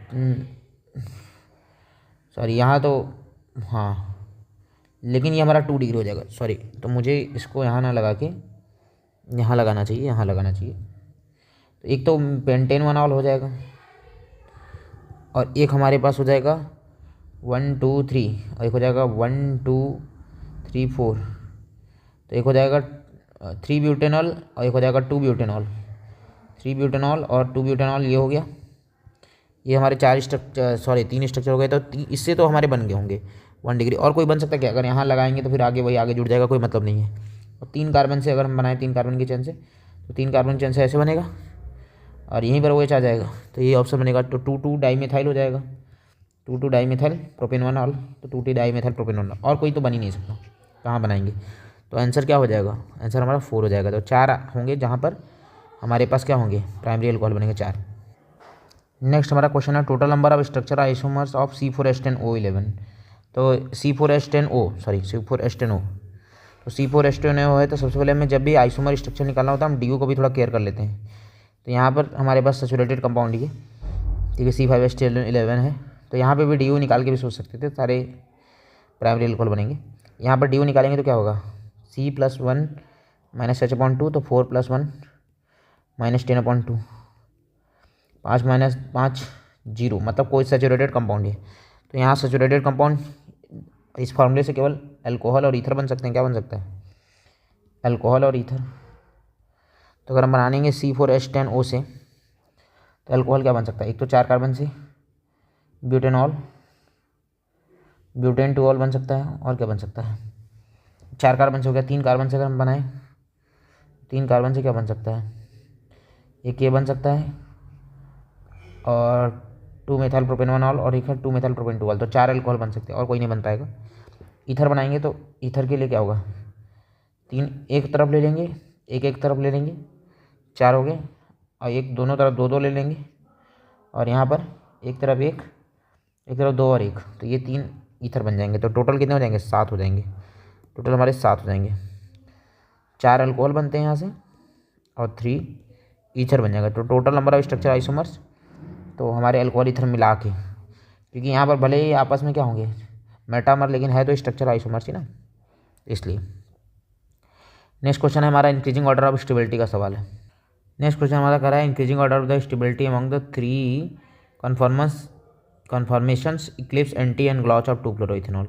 सॉरी यहाँ तो हाँ, लेकिन ये हमारा 2 डिग्री हो जाएगा, सॉरी, तो मुझे इसको यहाँ ना लगा के यहाँ लगाना चाहिए, यहाँ लगाना चाहिए। तो एक तो पेंटेन वनॉल हो जाएगा और एक हमारे पास हो जाएगा 1 2 3 और एक हो जाएगा 1 2 3 4, तो एक हो जाएगा 3 ब्यूटेनॉल और एक हो जाएगा 2 ब्यूटेनॉल, 3 ब्यूटेनॉल और 2 ब्यूटेनॉल, ये हो गया। ये हमारे 4 स्ट्रक्चर, सॉरी 3 स्ट्रक्चर हो गए। तो इससे तो हमारे बन गए होंगे 1 डिग्री, और कोई बन सकता है क्या, अगर यहाँ लगाएंगे तो फिर आगे वही आगे जुड़ जाएगा, कोई मतलब नहीं है। और 3 कार्बन से अगर हम बनाएं 3 कार्बन की चेन से, तो 3 कार्बन की चेन से ऐसे बनेगा और यहीं पर OH आ जाएगा, तो ये ऑप्शन बनेगा। तो 2 2 डाईमिथाइल हो जाएगा, 2 डाई मिथाइल प्रोपेनॉल, तो 2 डाई मिथाइल प्रोपेनॉल, और कोई तो बन ही नहीं सकता, कहाँ बनाएंगे। तो आंसर क्या हो जाएगा, आंसर हमारा 4 हो जाएगा। तो 4 होंगे जहाँ पर हमारे पास क्या होंगे, प्राइमरी अल्कोहल बनेंगे 4। नेक्स्ट हमारा क्वेश्चन है total number of structure isomers of C4H10O11। तो C4H10O तो C4H10O है, तो सबसे पहले हमें जब भी आइसोमर स्ट्रक्चर निकालना होता है हम DU को भी थोड़ा केयर कर लेते हैं। तो यहाँ पर हमारे पास सैचुरेटेड कंपाउंड ही है, ठीक है, C5H11 है। तो यहाँ पे भी DU निकाल के भी सोच सकते थे, सारे प्राइमरी अल्कोहल बनेंगे। यहाँ पर DU निकालेंगे तो क्या होगा, C+1 -H/2, तो 4+1 -10/2, 5 - 5 0, मतलब कोई सैचुरेटेड कंपाउंड है। तो यहाँ सैचुरेटेड कंपाउंड इस फॉर्मूले से केवल अल्कोहल और ईथर बन सकते हैं। क्या बन सकता है, अल्कोहल और ईथर। तो अगर हम बनाएंगे C4H10O से, तो अल्कोहल क्या बन सकता है, एक तो 4 कार्बन से ब्यूटेनॉल, ब्यूटेन 2 ऑल बन सकता है, और क्या बन सकता है, 4 कार्बन से हो गया। 3 कार्बन से अगर हम बनाएं, 3 कार्बन से क्या बन सकता है, एक ये बन सकता है, और 2 मेथाइल प्रोपेनॉल, और एक है 2 मेथाइल प्रोपेन 2 ऑल। तो 4 अल्कोहल बन सकते हैं, और कोई नहीं बन पाएगा। ईथर बनाएंगे तो ईथर के लिए क्या होगा, 3 एक तरफ ले लेंगे, एक तरफ ले लेंगे, 4 हो गए, और एक दोनों तरफ 2 2 ले लेंगे, और यहाँ पर एक तरफ एक तरफ 2 और 1, तो ये 3 ईथर बन जाएंगे। तो टोटल कितने हो जाएंगे, 7 हो जाएंगे। टोटल हमारे 7 हो जाएंगे, 4 अल्कोहल बनते हैं यहाँ से, और 3 ईथर बन जाएगा। तो total number of structure isomers, तो हमारे अल्कोहल ईथर मिला के, क्योंकि यहाँ पर भले ही आपस में क्या होंगे मेटामर, लेकिन है तो स्ट्रक्चर आइसोमर्स ही ना, इसलिए। नेक्स्ट क्वेश्चन है हमारा इंक्रीजिंग ऑर्डर ऑफ स्टेबिलिटी का सवाल है। नेक्स्ट क्वेश्चन हमारा कह रहा है increasing order of the stability among the 3 conformations eclipse anti and gauche of two fluoroethanol.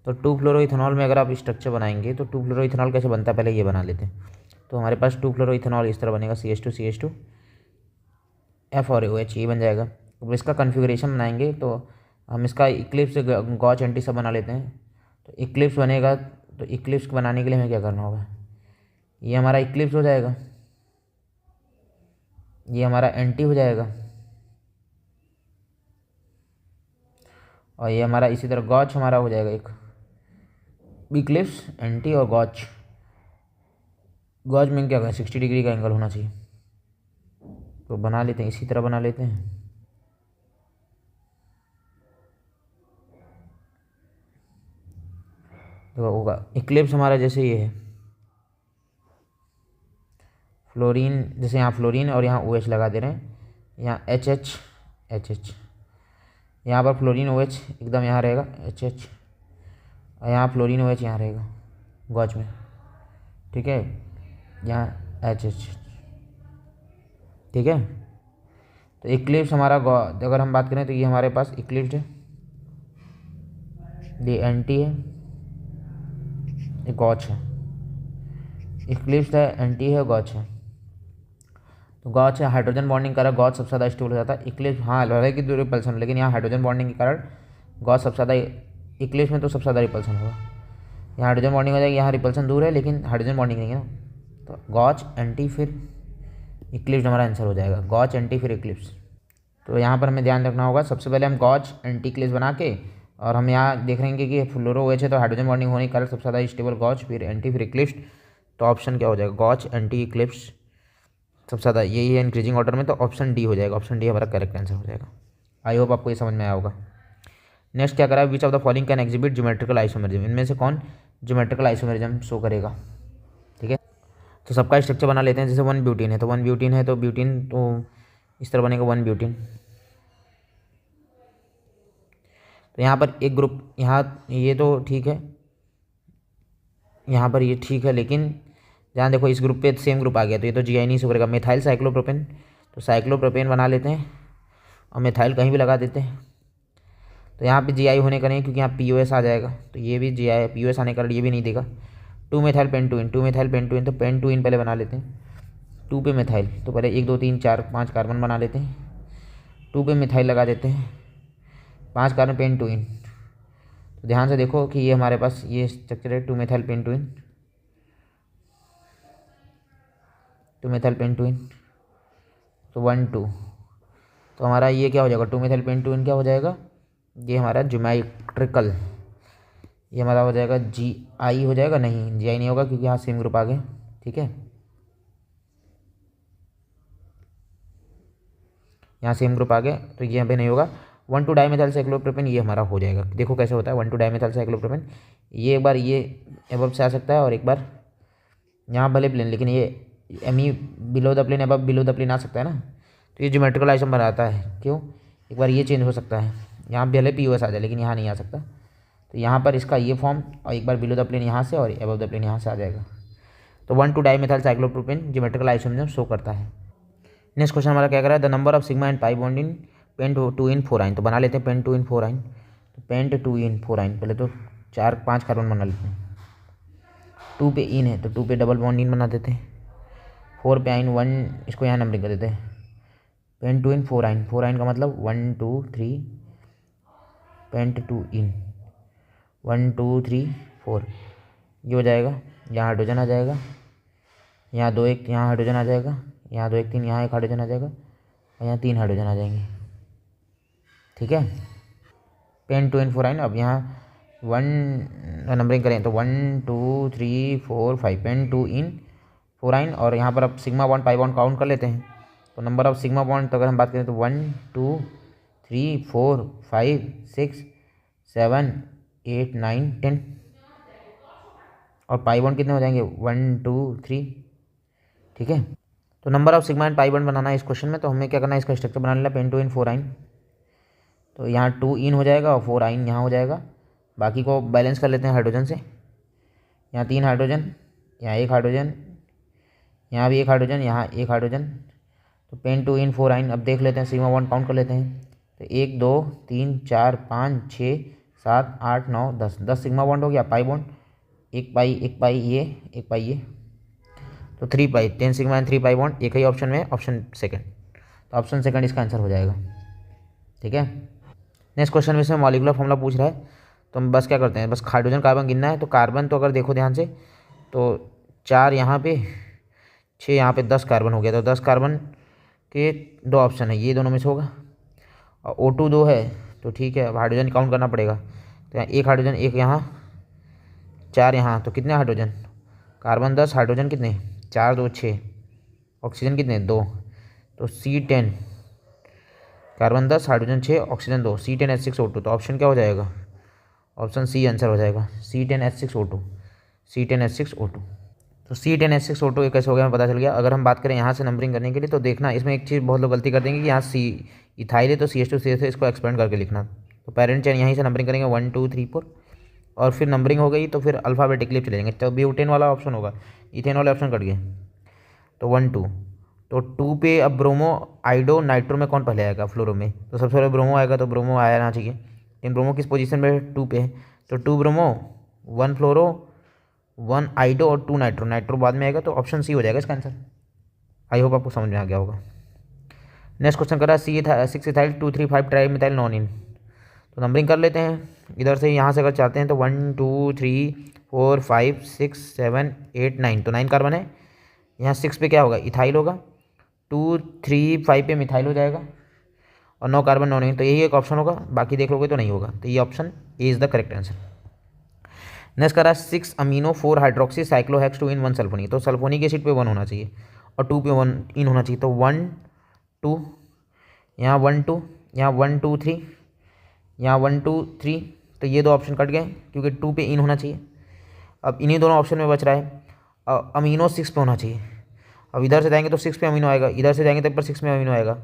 तो 2-फ्लोरोइथेनॉल में अगर आप स्ट्रक्चर बनाएंगे तो 2-फ्लोरोइथेनॉल कैसे बनता है, पहले ये बना लेते हैं। तो हमारे पास 2-फ्लोरोइथेनॉल इस तरह बनेगा, CH2 F और OH, ये बन जाएगा। तो इसका कन्फिग्रेशन बनाएंगे तो हम इसका इक्लिप्स गॉच एंटी सब बना लेते हैं। तो इक्लिप्स बनेगा, तो इक्लिप्स बनाने के लिए हमें क्या करना होगा, ये हमारा इक्लिप्स हो जाएगा, ये हमारा एंटी हो जाएगा, और ये हमारा इसी तरह गॉच हमारा हो जाएगा, एक इक्लिप्स एंटी और गॉच। गॉच में क्या होगा, 60 डिग्री का एंगल होना चाहिए। तो बना लेते हैं, इसी तरह बना लेते हैं। तो होगा इक्लिप्स हमारा जैसे ये है फ्लोरीन, जैसे यहाँ फ्लोरीन और यहाँ OH लगा दे रहे हैं, यहाँ HH, यहाँ पर फ्लोरीन OH एकदम यहाँ रहेगा HH, और यहाँ फ्लोरीन OH यहाँ रहेगा गॉच में, ठीक है, यहाँ HH, ठीक है। तो इक्लिप्स हमारा अगर हम बात करें तो ये हमारे पास इक्लिप्स है, ये एंटी है, ये गॉच है। इक्लिप्स है, एंटी है, गॉच है। तो गॉच है, हाइड्रोजन बॉन्डिंग कारण गॉच सबसे ज़्यादा स्टेबल हो जाता है। इक्लिप्स हाँ लड़ाई की दूर रिपल्सन, लेकिन यहाँ हाइड्रोजन बॉन्डिंग के कारण गॉच सबसे ज़्यादा, इक्लिप्स में तो सबसे ज़्यादा रिपल्सन होगा। यहाँ हाइड्रोजन बॉन्डिंग हो जाएगी, यहाँ रिपल्सन दूर है लेकिन हाइड्रोजन बॉन्डिंग नहीं है ना। तो गॉच एंटी फिर इक्लिप्स हमारा आंसर हो जाएगा, गॉच एंटी फिर इक्लिप्स। तो यहाँ पर हमें ध्यान रखना होगा, सबसे पहले हम गॉच एंटी इक्लिप्स बना के, और हम यहाँ देख रहे हैं कि फ्लोरो OH है तो हाइड्रोजन बॉन्डिंग होने के कारण सबसे ज़्यादा स्टेबल गॉच, फिर एंटी फिर इक्लिप्स। तो ऑप्शन क्या हो जाएगा, गॉच एंटी इक्लिप्स सबसे ज़्यादा यही है इंक्रीजिंग ऑर्डर में, तो ऑप्शन डी हो जाएगा। ऑप्शन डी हमारा करेक्ट आंसर हो जाएगा। आई होप आपको ये समझ में आया होगा। नेक्स्ट क्या करा है, विच of the following can exhibit geometrical isomerism, इनमें से कौन ज्योमेट्रिकल आइसोमेरिज्म शो करेगा, ठीक है। तो सबका स्ट्रक्चर बना लेते हैं, जैसे 1 ब्यूटीन है तो 1 ब्यूटीन है, तो ब्यूटीन तो इस तरह बनेगा 1 ब्यूटीन। तो यहाँ पर एक ग्रुप, यहाँ ये तो ठीक है, यहाँ पर ये ठीक है, लेकिन जहाँ देखो इस ग्रुप पे सेम ग्रुप आ गया, तो ये तो GI नहीं शो करेगा। मिथाइल साइक्लोप्रोपेन, तो साइक्लोप्रोपेन बना लेते हैं, और मिथाइल कहीं भी लगा देते हैं। तो यहाँ पे GI होने का नहीं, क्योंकि यहाँ POS आ जाएगा, तो ये भी GI POS आने का ये भी नहीं देगा। 2 मेथाइल पेंटुइन, 2 मेथाइल पेंटुइन, तो पेंटुइन पहले बना लेते हैं। 2 पे मिथाइल, तो पहले 1 2 3 4 5 कार्बन बना लेते हैं, 2 पे मिथाइल लगा देते हैं, 5 कार्बन पेंटुइन। तो ध्यान से देखो कि ये हमारे पास ये स्ट्रक्चर है 2 मेथाइल पेंटुइन, 2 मेथाइल पेंटुइन, तो 1 2। तो हमारा ये क्या हो जाएगा, 2 मेथाइल पेंटुइन क्या हो जाएगा, ये हमारा ज्योमेट्रिकल, ये हमारा हो जाएगा GI हो जाएगा, नहीं GI नहीं होगा क्योंकि यहाँ सेम ग्रुप आ गए। ठीक है, यहाँ सेम ग्रुप आ गए तो ये यहाँ पे नहीं होगा। 1,2 डाइमेथाइल साइक्लोप्रोपेन ये हमारा हो जाएगा। देखो कैसे होता है 1,2 डाइमेथाइल साइक्लोप्रोपेन, ये एक बार ये एबव से आ सकता है और एक बार यहाँ भले प्लेन, लेकिन ये एमी below the plane above below the plane आ सकता है ना, तो ये ज्योमेट्रिकल आइसोमर बनाता है। क्यों, एक बार ये चेंज हो सकता है, यहाँ भले POS आ जाए लेकिन यहाँ नहीं आ सकता, तो यहाँ पर इसका ये फॉर्म और एक बार बिलो द प्लेन यहाँ से और एबव द प्लेन यहाँ से आ जाएगा। तो 1,2 dimethyl cyclopropane geometrical isomer show करता है। नेक्स्ट क्वेश्चन हमारा क्या कर रहा है, the number of sigma and pi bond in pent 2 in 4 तो बना लेते हैं पेंट 2 in 4, तो पेंट 2 in 4, पहले तो 4-5 कार्बन बना लेते हैं। 2 पे इन है तो 2 पे डबल बॉन्ड इन बना देते हैं। 4 पे आइन 1, इसको यहाँ नंबरिंग कर देते हैं। पेंट 2 in 4, 4 का मतलब 1 2 3, पेंट 1 2 3 4, ये हो जाएगा। यहाँ हाइड्रोजन आ जाएगा, यहाँ 2 1 यहाँ हाइड्रोजन आ जाएगा, यहाँ 2 1 3 यहाँ 1 हाइड्रोजन आ जाएगा और यहाँ 3 हाइड्रोजन आ जाएंगे। ठीक है, पेन 2 in 4, अब यहाँ 1 नंबरिंग करें तो 1 2 3 4 5, पेन 2 in 4 और यहाँ पर अब sigma bond pi bond count कर लेते हैं। तो नंबर ऑफ सिग्मा बॉन्ड तो अगर हम बात करें तो 1 2 3 4 5 6 7 8 9 10, और पाई बॉन्ड कितने हो जाएंगे 1 2 3। ठीक है, तो number of sigma and pi bond बनाना है इस क्वेश्चन में, तो हमें क्या करना है, इसका स्ट्रक्चर बना लेना पेन 2 in 4, तो यहाँ 2 in हो जाएगा और 4 in यहाँ हो जाएगा। बाकी को बैलेंस कर लेते हैं हाइड्रोजन से, यहाँ 3 हाइड्रोजन, यहाँ 1 हाइड्रोजन, यहाँ भी 1 हाइड्रोजन, यहाँ 1 हाइड्रोजन, तो पेन 2 in 4। अब देख लेते हैं सिग्मा बॉन्ड काउंट कर लेते हैं, तो 1 2 3 4 5 6 7 8 9 10 सिग्मा बॉन्ड हो गया। पाई बॉन्ड 1 पाई ये 1 पाई ये, तो 3 पाई 10 सिग्मा एंड 3 पाई बॉन्ड। एक ही ऑप्शन में ऑप्शन सेकंड, तो ऑप्शन सेकंड इसका आंसर हो जाएगा। ठीक है, नेक्स्ट क्वेश्चन में इसमें मॉलिक्यूलर फॉर्मूला पूछ रहा है, तो हम बस क्या करते हैं, बस हाइड्रोजन कार्बन गिनना है। तो कार्बन तो अगर देखो ध्यान से तो 4 यहाँ पे 6 यहाँ पे 10 कार्बन हो गया, तो 10 कार्बन के 2 ऑप्शन है, ये दोनों में से होगा। और O2 2 है तो ठीक है, अब हाइड्रोजन काउंट करना पड़ेगा। तो यहाँ 1 हाइड्रोजन, 1 यहाँ 4 यहाँ, तो कितने हाइड्रोजन, कार्बन 10, हाइड्रोजन कितने 4 2 6, ऑक्सीजन कितने 2, तो C10, carbon 10 hydrogen 6 oxygen 2, C10H6O2। तो ऑप्शन क्या हो जाएगा, ऑप्शन सी आंसर हो जाएगा, C10H6O2, C10H6O2। तो C10H6O2 ये कैसे हो गया हमें पता चल गया। अगर हम बात करें यहाँ से नंबरिंग करने के लिए, तो देखना इसमें एक चीज़ बहुत लोग गलती कर देंगे कि यहाँ C इथाइल है तो CH2 इसको एक्सपेंड करके लिखना। तो पेरेंट चेन यहीं से नंबरिंग करेंगे 1 2 3 4, और फिर नंबरिंग हो गई तो फिर अल्फ़ाबेटिकली चले जाएंगे। तो ब्यूटेन वाला ऑप्शन होगा, इथेन वाले ऑप्शन कट गए। तो 1 2, तो 2 पे अब ब्रोमो आइडो नाइट्रो में कौन पहले आएगा, फ्लोरो में, तो सबसे पहले ब्रोमो आएगा, तो ब्रोमो आना चाहिए। लेकिन ब्रोमो किस पोजीशन पे 2 पे है, तो 2 ब्रोमो 1 फ्लोरो 1 आइडो और 2 नाइट्रो, नाइट्रो बाद में आएगा, तो ऑप्शन सी हो जाएगा इसका आंसर। आई होप आपको समझ में आ गया होगा। नेक्स्ट क्वेश्चन कर रहा है 6 ethyl 2 3 5 tri methyl non in. तो नंबरिंग कर लेते हैं इधर से, यहाँ से अगर चाहते हैं तो 1 2 3 4 5 6 7 8 9, तो 9 कार्बन है। यहाँ 6 पे क्या होगा, इथाइल होगा, 2 3 5 पे मिथाइल हो जाएगा, और 9 कार्बन 9 नहीं, तो यही एक ऑप्शन होगा। बाकी देख लोगे तो नहीं होगा, तो ये option A is the correct answer. Next करा 6 अमीनो 4 हाइड्रोक्सी साइक्लोहेक्स 2 in 1 सल्फोनी। तो सल्फोनिक एसिड पे 1 होना चाहिए और 2 पे 1 इन होना चाहिए, तो 1 2, यहाँ 1 2, यहाँ 1 2 3, यहाँ 1 2 3, तो ये 2 ऑप्शन कट गए क्योंकि 2 पे इन होना चाहिए। अब इन्हीं दोनों ऑप्शन में बच रहा है अमीनो 6 पे होना चाहिए। अब इधर से जाएंगे तो 6 पे अमीनो आएगा, इधर से जाएंगे तब पर 6 में अमीनो आएगा।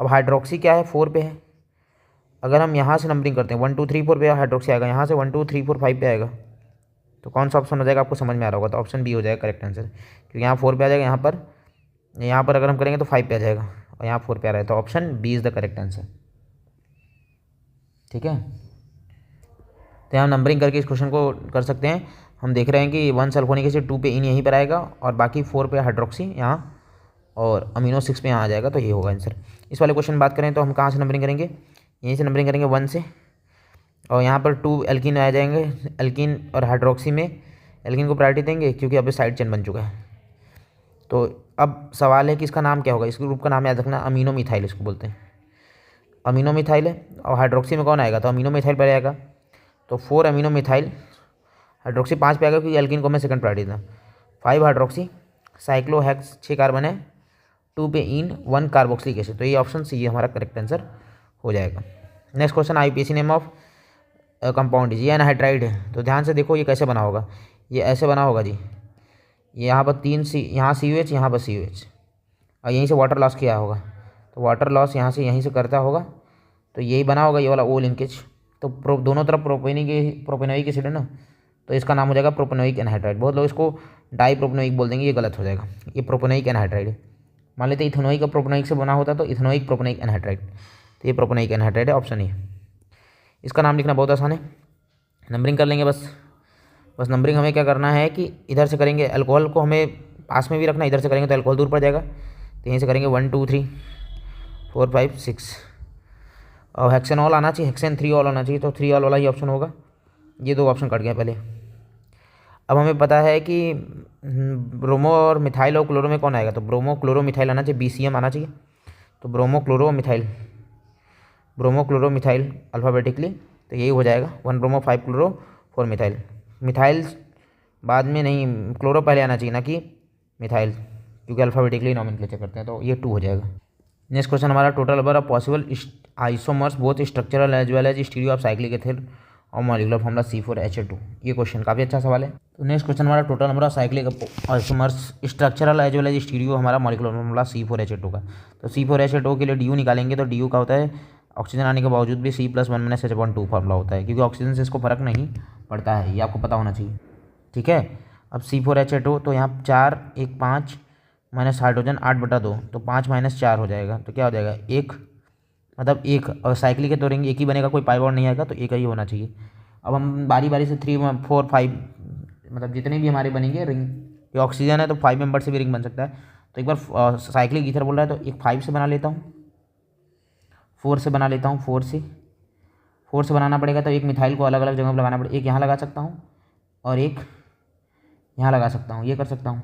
अब हाइड्रोक्सी क्या है 4 पे है, अगर हम यहाँ से नंबरिंग करते हैं 1 2 3 4 पे हाइड्रोक्सी आएगा, यहाँ से 1 2 3 4 5 पे आएगा, तो कौन सा ऑप्शन हो जाएगा आपको समझ में आ रहा होगा, तो ऑप्शन बी हो जाएगा करेक्ट आंसर। क्योंकि यहाँ 4 पे आ जाएगा, यहाँ पर अगर हम करेंगे तो 5 पे आ जाएगा, और यहाँ 4 पे आ रहा है, तो option B is the correct answer. ठीक है, तो यहाँ नंबरिंग करके इस क्वेश्चन को कर सकते हैं। हम देख रहे हैं कि 1 सल्फोनिक एसिड 2 पे इन यहीं पर आएगा, और बाकी 4 पे हाइड्रोक्सी यहाँ, और अमीनो 6 पे यहाँ आ जाएगा, तो ये होगा आंसर। इस वाले क्वेश्चन बात करें तो हम कहाँ से नंबरिंग करेंगे, यहीं से नंबरिंग करेंगे 1 से, और यहाँ पर 2 एल्कीन आ जाएंगे। एल्कीन और हाइड्रोक्सी में एल्कीन को प्रायोरिटी देंगे क्योंकि अब साइड चेन बन चुका है। तो अब सवाल है कि इसका नाम क्या होगा, इस ग्रुप का नाम याद रखना, अमीनो मिथाइल इसको बोलते हैं। अमीनो मिथाइल है, और हाइड्रोक्सी में कौन आएगा, तो अमीनो मिथाइल पहले आएगा, तो 4 अमीनो मिथाइल, हाइड्रोक्सी 5 पे आएगा क्योंकि एल्किन को मैं सेकंड प्रायोरिटी था। 5 हाइड्रोक्सी साइक्लोहेक्स 6 कार्बन है, 2 पे इन 1 कार्बोक्सिलिक एसिड। तो ये ऑप्शन सी हमारा करेक्ट आंसर हो जाएगा। Next question, IPAC name of compound G anhydride है। तो ध्यान से देखो ये कैसे बना होगा, ये ऐसे बना होगा जी, यहाँ पर 3 सी, यहाँ COH, यहाँ पर COH, और यहीं से वाटर लॉस किया होगा, तो वाटर लॉस यहाँ से यहीं से करता होगा, तो यही बना होगा ये वाला O लिंकेज। तो दोनों तरफ प्रोपेनोइक एसिड है ना, तो इसका नाम हो जाएगा प्रोपेनोइक एनहाइड्राइड। बहुत लोग इसको डाई प्रोपेनोइक बोल देंगे, ये गलत हो जाएगा, ये प्रोपेनोइक एनहाइड्राइड है। मान लेते इथेनोइक का प्रोपेनोइक से बना होता तो इथेनोइक प्रोपेनोइक एनहाइड्राइड, तो ये प्रोपेनोइक एनहाइड्राइड है, ऑप्शन ए। इसका नाम लिखना बहुत आसान है, नंबरिंग कर लेंगे बस नंबरिंग हमें क्या करना है कि इधर से करेंगे, अल्कोहल को हमें पास में भी रखना, इधर से करेंगे तो अल्कोहल दूर पड़ जाएगा, तो यहीं से करेंगे 1 2 3 4 5 6, और हेक्सेनॉल आना चाहिए, हेक्सेन 3 ऑल आना चाहिए, तो 3 ऑल वाला ही ऑप्शन होगा। ये 2 ऑप्शन कट गए पहले। अब हमें पता है कि ब्रोमो और मिथाइल और क्लोरो में कौन आएगा, तो ब्रोमो क्लोरो मिथाइल आना चाहिए, BCM आना चाहिए, तो ब्रोमो क्लोरो मिथाइल अल्फ़ाबेटिकली, तो यही हो जाएगा 1 ब्रोमो 5 क्लोरो 4 मिथाइल। मिथाइल बाद में नहीं, क्लोरो पहले आना चाहिए ना कि मिथाइल, क्योंकि अल्फ़ाबेटिकली नॉमेनक्लेचर करते हैं, तो ये 2 हो जाएगा। नेक्स्ट क्वेश्चन हमारा, total number of possible isomers both structural as well as stereo of cyclic ethyl और मॉलिक्यूलर फॉर्मूला C4H2। ये क्वेश्चन काफ़ी अच्छा सवाल है। तो नेक्स्ट क्वेश्चन हमारा, total number of cyclic isomers structural as well as stereo, हमारा मॉलिक्यूलर फॉर्मूला C4H2 का। तो C4H2 के लिए DU निकालेंगे, तो DU का होता है ऑक्सीजन आने के बावजूद भी C+1 - H/2 फार्मूला होता है, क्योंकि ऑक्सीजन से इसको फर्क नहीं पड़ता है, ये आपको पता होना चाहिए, ठीक है। अब C4H2, तो यहाँ 4 1 5 माइनस हाइड्रोजन 8/2, तो 5 - 4 हो जाएगा, तो क्या हो जाएगा 1, मतलब 1, और साइक्लिक के तो रिंग एक ही बनेगा, कोई पाई बॉन्ड नहीं आएगा, तो एक ही होना चाहिए। अब हम बारी बारी से 3 4 5, मतलब जितने भी हमारे बनेंगे रिंग, ये ऑक्सीजन है तो 5 मेंबर से भी रिंग बन सकता है। तो एक बार साइक्लिक ईथर बोल रहा है, तो एक 5 से बना लेता हूँ, 4 से बना लेता हूँ, 4 से बनाना पड़ेगा, तो एक मिथाइल को अलग अलग जगह पर लगाना पड़ेगा, एक यहाँ लगा सकता हूँ और एक यहाँ लगा सकता हूँ, ये कर सकता हूँ,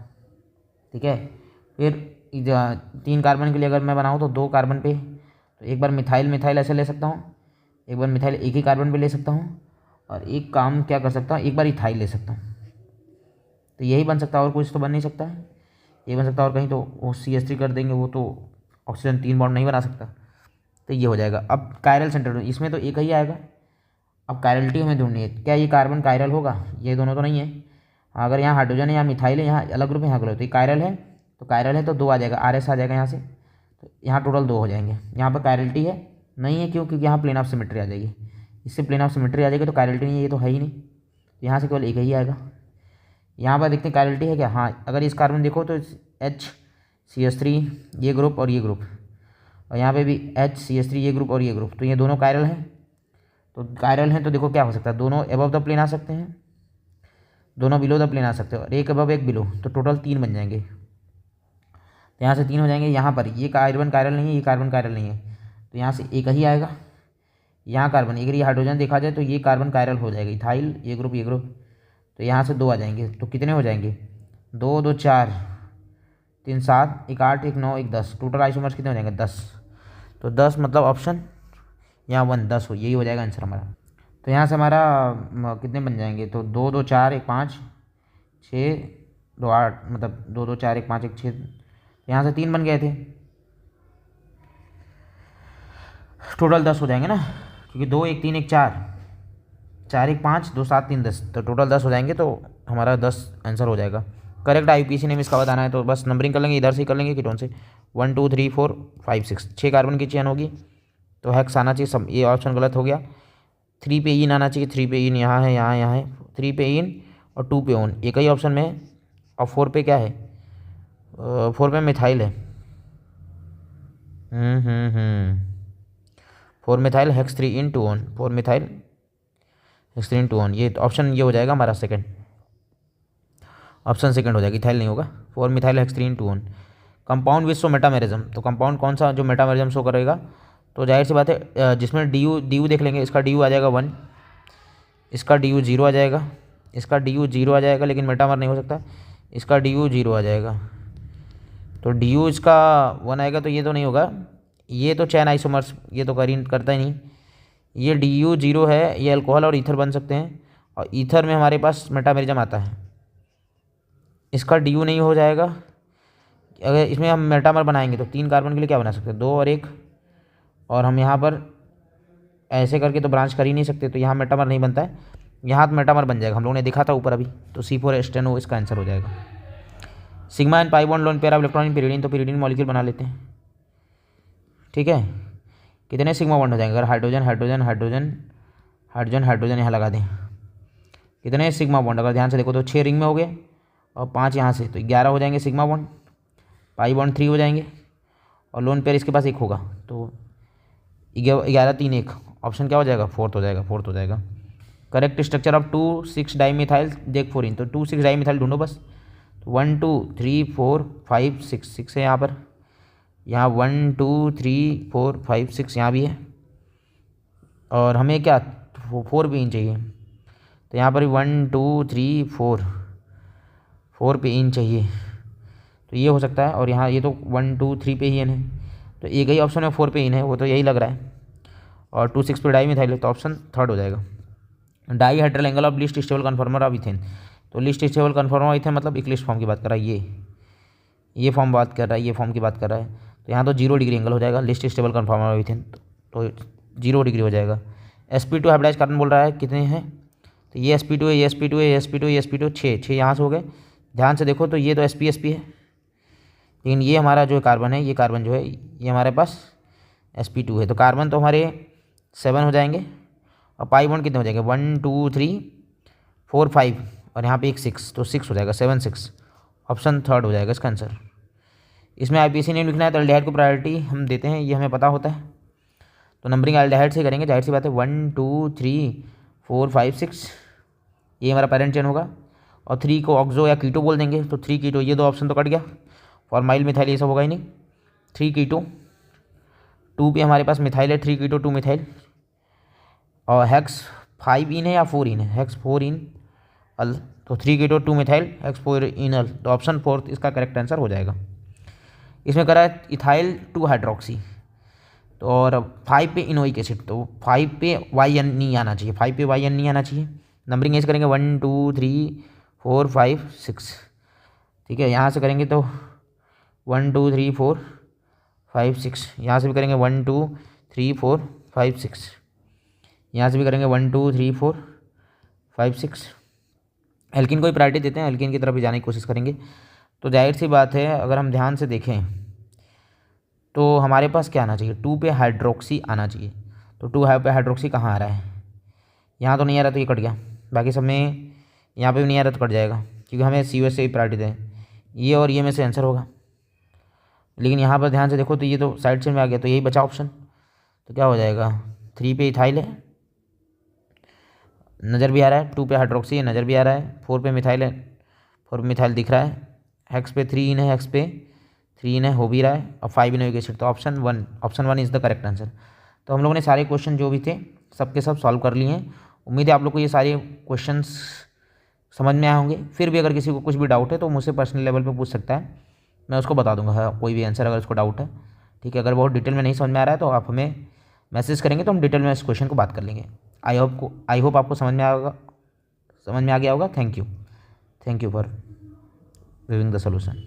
ठीक है। फिर 3 कार्बन के लिए अगर मैं बनाऊँ तो 2 कार्बन पे, तो एक बार मिथाइल ऐसे ले सकता हूँ, एक बार मिथाइल एक ही कार्बन पे ले सकता हूँ, और एक काम क्या कर सकता हूँ, एक बार इथाइल ले सकता हूँ, तो यही बन सकता है, और कुछ तो बन नहीं सकता है, ये बन सकता है, और कहीं तो वो CH3 कर देंगे, वो तो ऑक्सीजन 3 बॉन्ड नहीं बना सकता, तो ये हो जाएगा। अब कायरल सेंटर, इसमें तो एक ही आएगा। अब कायरलिटी हमें ढूंढनी है, क्या ये कार्बन कायरल होगा, ये दोनों तो नहीं है। अगर यहाँ हाइड्रोजन है, यहाँ मिथाइल है, यहाँ अलग ग्रुप है, यहाँ ग्रुप, तो ये कायरल है, तो 2 आ जाएगा, RS आ जाएगा यहाँ से, तो यहाँ टोटल 2 हो जाएंगे। यहाँ पर कायरलिटी है नहीं है, क्यों, क्योंकि यहाँ प्लेन ऑफ सिमेट्री आ जाएगी, इससे प्लेन ऑफ सिमेट्री आ जाएगी, तो कायरलिटी नहीं है, ये तो है ही नहीं, तो यहाँ से केवल एक ही आएगा। यहाँ पर देखते हैं कायरलिटी है क्या, हाँ, अगर इस कार्बन देखो तो HCH3 ये ग्रुप और ये ग्रुप, और यहाँ पे भी HCH3 ये ग्रुप और ये ग्रुप, तो ये दोनों कायरल हैं। तो कायरल हैं तो देखो क्या हो सकता है, दोनों एबव द प्लेन आ सकते हैं, दोनों बिलो द प्लेन आ सकते हैं, और एक एबव एक बिलो, तो टोटल 3 बन जाएंगे। तो यहाँ से 3 हो जाएंगे। यहाँ पर ये कार्बन कायरल नहीं है, ये कार्बन कायरल नहीं है, तो यहाँ से एक ही आएगा। यहाँ कार्बन, अगर ये हाइड्रोजन देखा जाए तो ये कार्बन कायरल हो जाएगा, इथाइल ये ग्रुप, तो यहाँ से 2 आ जाएंगे, तो कितने हो जाएंगे, 2 2 4 3 7 1 8 1 9 1 10, टोटल आइसोमर्स कितने हो जाएंगे 10, तो 10 मतलब ऑप्शन यहाँ 1 10 हो, यही हो जाएगा आंसर हमारा। तो यहाँ से हमारा कितने बन जाएंगे, तो 2 2 4 1 5 6 2 8, मतलब 2 2 4 1 5 1 6, यहाँ से 3 बन गए थे, टोटल 10 हो जाएंगे ना, क्योंकि 2 1 3 1 4 4 1 5 2 7 3 10, तो टोटल 10 हो जाएंगे, तो हमारा 10 आंसर हो जाएगा। करेक्ट आईपीसी नेम इसका बताना है, तो बस नंबरिंग कर लेंगे, इधर से ही कर लेंगे कीटोन से, 1 2 3 4 5 6, 6 कार्बन की चेन होगी, तो हेक्स आना चाहिए सब, ये ऑप्शन गलत हो गया। 3 पे इन आना चाहिए, 3 पे इन यहाँ है, यहाँ है, 3 पे इन और 2 पे ओन, एक ही ऑप्शन में है। और 4 पे क्या है, 4 पे मिथाइल है, 4 मिथाइल हेक्स 3 इन 2 ओन, 4 मिथाइल हेक्स 3 इन 2 ओन, ये ऑप्शन ये हो जाएगा हमारा सेकंड, ऑप्शन सेकंड हो जाएगा, इथाइल नहीं होगा। 4 methyl hex 3 in 2 own. Compound with show metamerism, तो कंपाउंड कौन सा जो मेटामेरिज्म शो करेगा, तो जाहिर सी बात है जिसमें DU देख लेंगे, इसका DU आ जाएगा 1, इसका DU 0 आ जाएगा, इसका DU 0 आ जाएगा, लेकिन मेटामर नहीं हो सकता, इसका DU 0 आ जाएगा, तो DU इसका 1 आएगा, तो ये तो नहीं होगा, ये तो चैन आइसोमर्स ये तो करता ही नहीं। ये DU 0 है, ये अल्कोहल और ईथर बन सकते हैं, और ईथर में हमारे पास मेटामेरिज्म आता है, इसका DU नहीं हो जाएगा। अगर इसमें हम मेटामर बनाएंगे तो 3 कार्बन के लिए क्या बना सकते हैं, 2 और 1, और हम यहाँ पर ऐसे करके तो ब्रांच कर ही नहीं सकते, तो यहाँ मेटामर नहीं बनता है, यहाँ तो मेटामर बन जाएगा, हम लोगों ने देखा था ऊपर अभी। तो C4H10O इसका आंसर हो जाएगा। Sigma and pi bond lone pair of electron in pyridine, तो pyridine मॉलिक्यूल बना लेते हैं। ठीक है, कितने सिग्मा बॉन्ड हो जाएंगे अगर hydrogen hydrogen hydrogen hydrogen hydrogen यहाँ लगा दें, कितने सिग्मा बॉन्ड, अगर ध्यान से देखो तो 6 रिंग में हो गए और 5 यहाँ से, तो 11 हो जाएंगे सिग्मा बॉन्ड। पाई बॉन्ड 3 हो जाएंगे, और लोन पेयर इसके पास 1 होगा, तो 11 3 1, ऑप्शन क्या हो जाएगा, फोर्थ हो जाएगा। करेक्ट स्ट्रक्चर ऑफ 2,6 डाईमिथाइल देख 4 इन, तो 2,6 डाईमिथाइल ढूंढो बस। 1 2 3 4 5 6 है यहाँ पर, यहाँ 1 2 3 4 5 6 यहाँ भी है, और हमें क्या 4 पे इन चाहिए, तो यहाँ पर 1 2 3 4 पे इन चाहिए, तो ये हो सकता है। और यहाँ ये तो 1 2 3 पे ही इन है, तो एक ही ऑप्शन में 4 पे इन है, वो तो यही लग रहा है, और 2,6 पे डाईमिथाइल है, तो ऑप्शन थर्ड हो जाएगा। Dihedral angle of least stable conformer of ethane, तो least stable conformer of ethane मतलब इक्लिस्ट फॉर्म की बात कर रहा है, ये फॉर्म बात कर रहा है, ये फॉर्म की बात कर रहा है, तो यहाँ तो 0 डिग्री एंगल हो जाएगा least stable conformer of ethane, तो 0 डिग्री हो जाएगा। sp2 हाइब्रिडाइज कार्बन बोल रहा है कितने हैं, तो ये sp2 है, ये sp2 है, ये sp2 ये sp2 6 यहाँ से हो गए। ध्यान से देखो तो ये तो sp है, लेकिन ये हमारा जो कार्बन है, ये कार्बन जो है ये हमारे पास sp2 है, तो कार्बन तो हमारे 7 हो जाएंगे, और पाई बॉन्ड कितने हो जाएंगे 1 2 3 4 5, और यहाँ पे एक 6, तो 6 हो जाएगा 7 6, ऑप्शन थर्ड हो जाएगा इसका आंसर। इसमें IPC नेम लिखना है, तो एल्डिहाइड को प्रायोरिटी हम देते हैं, ये हमें पता होता है, तो नंबरिंग एल्डिहाइड से करेंगे, जाहिर सी बात है। 1 2 3 4 5 6 ये हमारा पेरेंट चेन होगा, और 3 को ऑक्सो या कीटो बोल देंगे, तो 3 कीटो, ये 2 ऑप्शन तो कट गया, फॉर्माइल मिथाइल ये सब होगा ही नहीं। 3 कीटो, 2 पे हमारे पास मिथाइल है, 3 कीटो 2 मिथाइल, और हेक्स 5 इन है या 4 इन है, हेक्स 4 इन अल, तो 3 कीटो 2 मिथाइल हेक्स 4 इन अल, तो ऑप्शन फोर्थ इसका करेक्ट आंसर हो जाएगा। इसमें करा है इथाइल 2 हाइड्रोक्सी, तो और 5 पे इनोइक एसिड, तो 5 पे YN नहीं आना चाहिए, 5 पे YN नहीं आना चाहिए। नंबरिंग ऐसे करेंगे 1 2 3 4 5 6, ठीक है, यहाँ से करेंगे तो 1 2 3 4 5 6, यहाँ से भी करेंगे 1 2 3 4 5 6, यहाँ से भी करेंगे 1 2 3 4 5 6। एल्किन को ही प्रायोरिटी देते हैं, एल्किन की तरफ भी जाने की कोशिश करेंगे। तो जाहिर सी बात है, अगर हम ध्यान से देखें तो हमारे पास क्या आना चाहिए, 2 पे हाइड्रोक्सी आना चाहिए, तो 2 पे हाइड्रोक्सी कहाँ आ रहा है, यहाँ तो नहीं आ रहा, तो ये कट गया, बाकी सब में यहाँ पे भी नहीं आ रहा तो कट जाएगा, क्योंकि हमें COS से ही प्रायोरिटी दें, ये और ये में से आंसर होगा। लेकिन यहाँ पर ध्यान से देखो तो ये तो साइड चेन में आ गया, तो यही बचा ऑप्शन, तो क्या हो जाएगा 3 पे इथाइल है, नज़र भी आ रहा है, 2 पे हाइड्रोक्सी है, नज़र भी आ रहा है, 4 पे मिथाइल है, 4 पे मिथाइल दिख रहा है, हेक्स पे 3 इन है, हेक्स पे 3 इन है, हो भी रहा है, और 5 इनोइक एसिड, तो option one is the correct answer. तो हम लोगों ने सारे क्वेश्चन जो भी थे सबके सब सॉल्व कर लिए हैं। उम्मीद है आप लोग को ये सारे क्वेश्चंस समझ में आए होंगे। फिर भी अगर किसी को कुछ भी डाउट है तो मुझसे पर्सनल लेवल पे पूछ सकता है, मैं उसको बता दूंगा, हाँ, कोई भी आंसर अगर उसको डाउट है, ठीक है। अगर बहुत डिटेल में नहीं समझ में आ रहा है तो आप हमें मैसेज करेंगे, तो हम डिटेल में इस क्वेश्चन को बात कर लेंगे। आई होप आपको समझ में आ गया होगा। Thank you for viewing the solution.